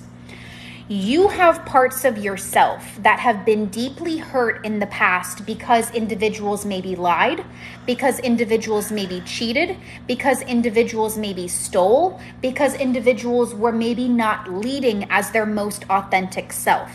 Speaker 1: You have parts of yourself that have been deeply hurt in the past because individuals maybe lied, because individuals maybe cheated, because individuals maybe stole, because individuals were maybe not leading as their most authentic self.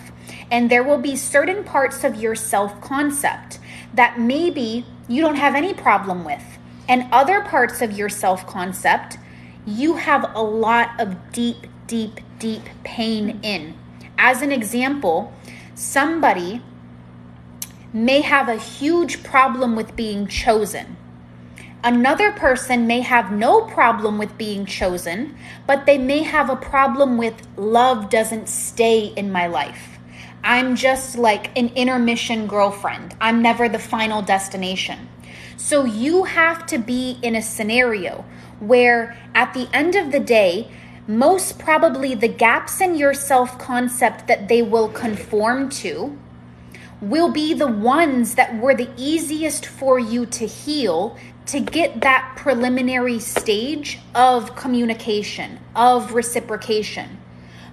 Speaker 1: And there will be certain parts of your self-concept that maybe you don't have any problem with. And other parts of your self-concept, you have a lot of deep, deep, deep pain in. As an example, somebody may have a huge problem with being chosen. Another person may have no problem with being chosen, but they may have a problem with love doesn't stay in my life. I'm just like an intermission girlfriend. I'm never the final destination. So you have to be in a scenario where at the end of the day, most probably the gaps in your self-concept that they will conform to will be the ones that were the easiest for you to heal to get that preliminary stage of communication, of reciprocation.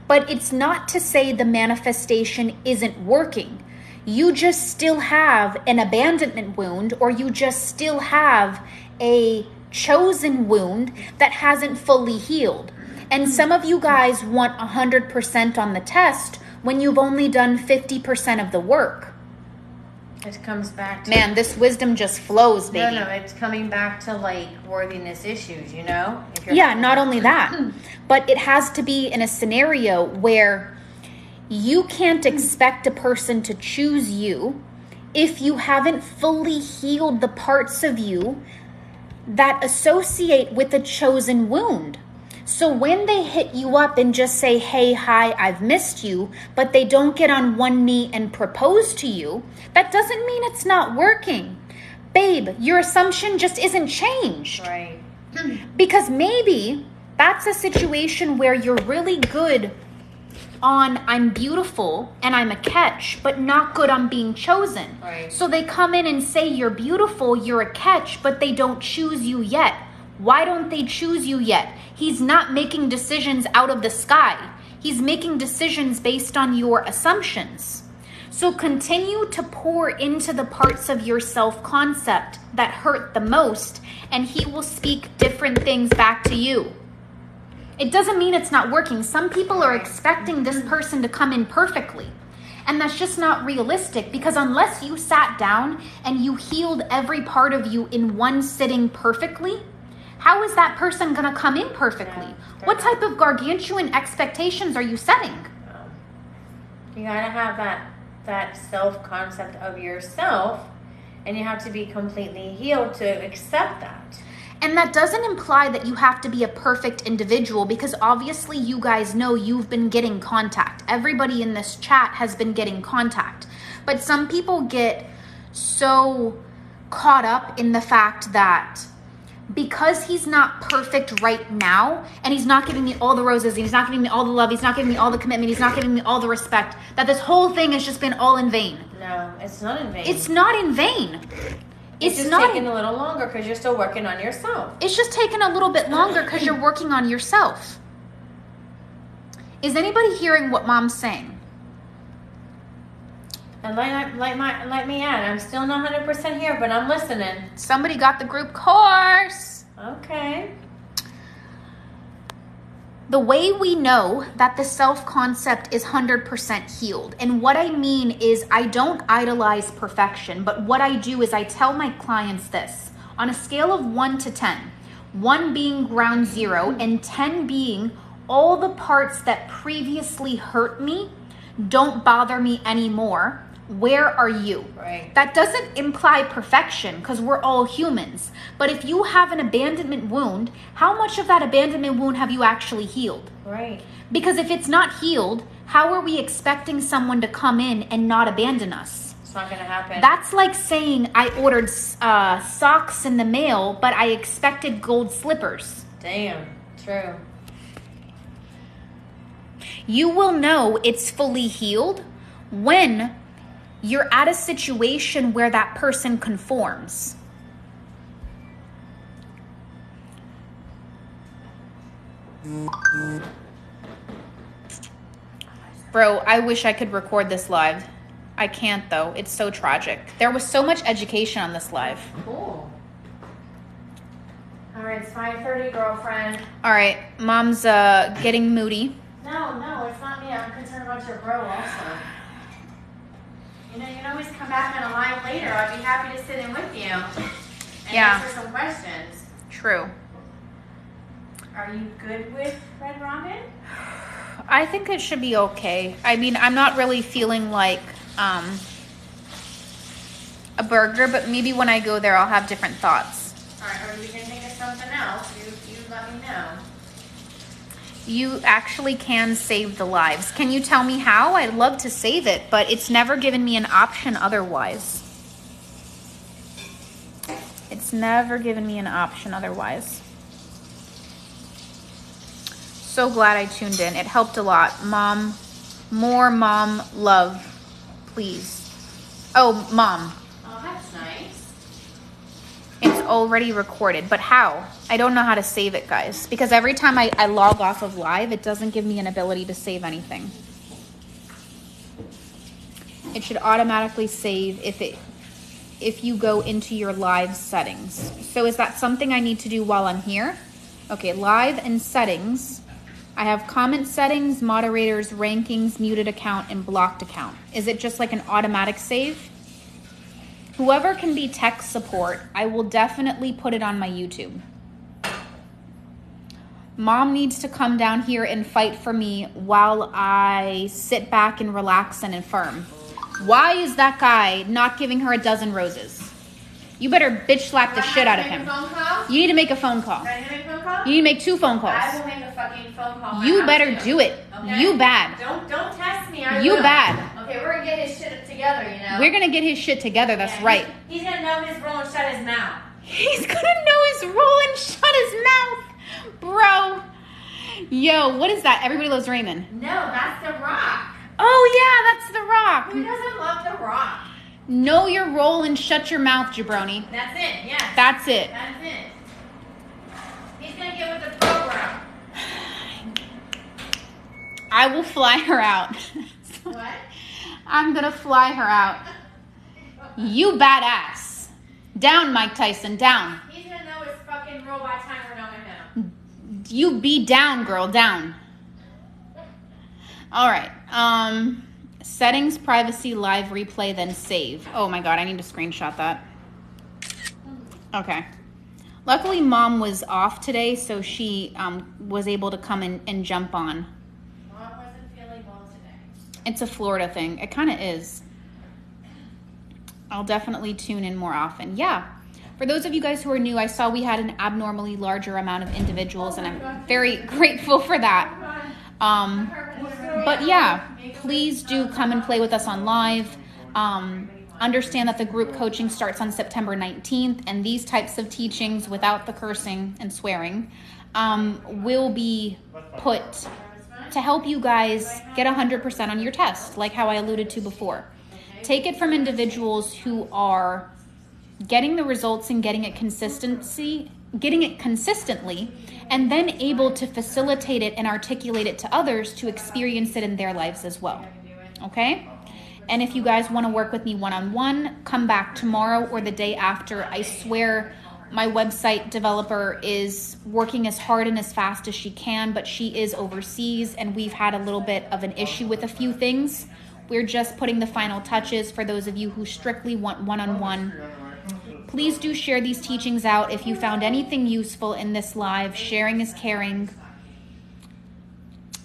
Speaker 1: But it's not to say the manifestation isn't working. You just still have an abandonment wound, or you just still have a chosen wound that hasn't fully healed. And some of you guys want 100% on the test when you've only done 50% of the work.
Speaker 4: It comes back to...
Speaker 1: Man, this wisdom just flows, baby.
Speaker 4: No, it's coming back to like worthiness issues, you know?
Speaker 1: Yeah, not only that, but it has to be in a scenario where you can't expect a person to choose you if you haven't fully healed the parts of you that associate with a chosen wound. So when they hit you up and just say, hey, hi, I've missed you, but they don't get on one knee and propose to you, that doesn't mean it's not working. Babe, your assumption just isn't changed.
Speaker 4: Right.
Speaker 1: Because maybe that's a situation where you're really good
Speaker 3: on I'm beautiful and I'm a catch, but not good on being chosen.
Speaker 4: Right.
Speaker 3: So they come in and say you're beautiful, you're a catch, but they don't choose you yet. Why don't they choose you yet? He's not making decisions out of the sky. He's making decisions based on your assumptions. So continue to pour into the parts of your self-concept that hurt the most, and he will speak different things back to you. It doesn't mean it's not working. Some people are expecting this person to come in perfectly. And that's just not realistic, because unless you sat down and you healed every part of you in one sitting perfectly, how is that person going to come in perfectly?
Speaker 4: Yeah.
Speaker 3: What type of gargantuan expectations are you setting?
Speaker 4: You gotta have that self-concept of yourself, and you have to be completely healed to accept that.
Speaker 3: And that doesn't imply that you have to be a perfect individual, because obviously you guys know you've been getting contact. Everybody in this chat has been getting contact. But some people get so caught up in the fact that because he's not perfect right now, and he's not giving me all the roses, and he's not giving me all the love, he's not giving me all the commitment, he's not giving me all the respect, that this whole thing has just been all in vain.
Speaker 4: No, it's not in vain.
Speaker 3: It's not in vain.
Speaker 4: It's just
Speaker 3: not
Speaker 4: taking a little longer because you're still working on yourself.
Speaker 3: It's just taking a little bit longer because you're working on yourself. Is anybody hearing what Mom's saying?
Speaker 4: And let me add, I'm still not 100% here, but I'm listening.
Speaker 3: Somebody got the group course.
Speaker 4: Okay.
Speaker 3: The way we know that the self-concept is 100% healed, and what I mean is I don't idolize perfection, but what I do is I tell my clients this. On a scale of 1 to 10, 1 being ground zero and 10 being all the parts that previously hurt me don't bother me anymore, where are you?
Speaker 4: Right.
Speaker 3: That doesn't imply perfection, because we're all humans. But if you have an abandonment wound, how much of that abandonment wound have you actually healed?
Speaker 4: Right.
Speaker 3: Because if it's not healed, how are we expecting someone to come in and not abandon us?
Speaker 4: It's not going to happen.
Speaker 3: That's like saying I ordered socks in the mail, but I expected gold slippers.
Speaker 4: Damn. True.
Speaker 3: You will know it's fully healed when you're at a situation where that person conforms. Bro, I wish I could record this live. I can't though. It's so tragic. There was so much education on this live.
Speaker 4: Cool. All right, it's 5:30, girlfriend.
Speaker 3: All right, Mom's getting moody.
Speaker 4: No, it's not me. I'm concerned about your bro also. You know, you can always come back on a live later. I'd be happy to sit in with you and answer some questions.
Speaker 3: True.
Speaker 4: Are you good with Red Robin?
Speaker 3: I think it should be okay. I mean, I'm not really feeling like a burger, but maybe when I go there, I'll have different thoughts.
Speaker 4: All right, or we can think of something else. You let me know.
Speaker 3: You actually can save the lives. Can you tell me how? I'd love to save it, but it's never given me an option otherwise. It's never given me an option otherwise. So glad I tuned in. It helped a lot. Mom, more mom love, please. Oh, Mom.
Speaker 4: Oh, that's nice.
Speaker 3: It's already recorded, but how? I don't know how to save it, guys, because every time I log off of live, it doesn't give me an ability to save anything. It should automatically save if you go into your live settings. So is that something I need to do while I'm here? Okay, live and settings. I have comment settings, moderators, rankings, muted account, and blocked account. Is it just like an automatic save? Whoever can be tech support, I will definitely put it on my YouTube. Mom needs to come down here and fight for me while I sit back and relax and affirm. Why is that guy not giving her a dozen roses? You better bitch slap the shit out of him. You need to make a phone call. You need to make 2 phone calls.
Speaker 4: I will make a fucking phone call.
Speaker 3: You better do it. Okay? You bad.
Speaker 4: Don't test me.
Speaker 3: You bad.
Speaker 4: Okay, we're gonna get his shit together, you know.
Speaker 3: We're gonna get his shit together. That's right.
Speaker 4: He's gonna know his role and shut his mouth.
Speaker 3: He's gonna know his role and shut his mouth. Bro, Yo, what is that? Everybody Loves Raymond.
Speaker 4: No, that's The Rock.
Speaker 3: Oh, yeah, that's The Rock.
Speaker 4: Who doesn't love The Rock?
Speaker 3: Know your role and shut your mouth, jabroni.
Speaker 4: That's it, yes.
Speaker 3: That's it.
Speaker 4: That's it. He's going to get with the program.
Speaker 3: I will fly her out.
Speaker 4: What?
Speaker 3: I'm going to fly her out. You badass. Down, Mike Tyson, down.
Speaker 4: He's going to know his fucking role by the time we're done with him.
Speaker 3: You be down, girl, down. All right. Settings, privacy, live replay, then save. Oh my God, I need to screenshot that. Okay. Luckily, Mom was off today, so she was able to come in and jump on.
Speaker 4: Mom wasn't feeling well today.
Speaker 3: It's a Florida thing. It kind of is. I'll definitely tune in more often. Yeah. For those of you guys who are new, I saw we had an abnormally larger amount of individuals, and I'm very grateful for that. But yeah, please do come and play with us on live. Understand that the group coaching starts on September 19th, and these types of teachings without the cursing and swearing will be put to help you guys get 100% on your test, like how I alluded to before. Take it from individuals who are getting the results and getting it consistently, and then able to facilitate it and articulate it to others to experience it in their lives as well. Okay? And if you guys want to work with me one-on-one, come back tomorrow or the day after. I swear my website developer is working as hard and as fast as she can, but she is overseas and we've had a little bit of an issue with a few things. We're just putting the final touches for those of you who strictly want one-on-one. Please do share these teachings out. If you found anything useful in this live, sharing is caring.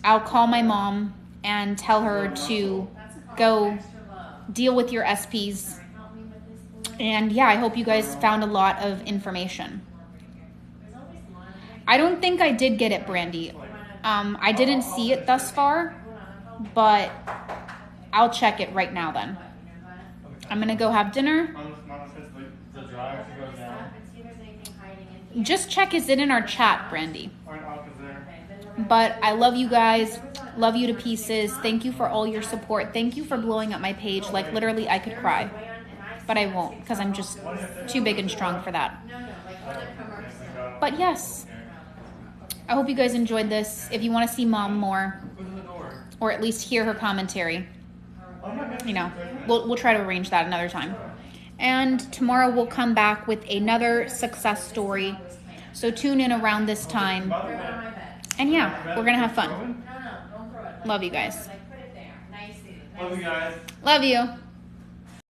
Speaker 3: I'll call my mom and tell her to go deal with your SPs. And yeah, I hope you guys found a lot of information. I don't think I did get it, Brandy. I didn't see it thus far, but I'll check it right now then. I'm going to go have dinner. Just check, is it in our chat, Brandy? But I love you guys. Love you to pieces. Thank you for all your support. Thank you for blowing up my page. Like literally I could cry, but I won't because I'm just too big and strong for that. But yes, I hope you guys enjoyed this. If you want to see Mom more, or at least hear her commentary, you know, we'll try to arrange that another time. And tomorrow we'll come back with another success story. So tune in around this time. And yeah, we're going to have fun. Love you guys.
Speaker 5: Love you guys.
Speaker 3: Love you.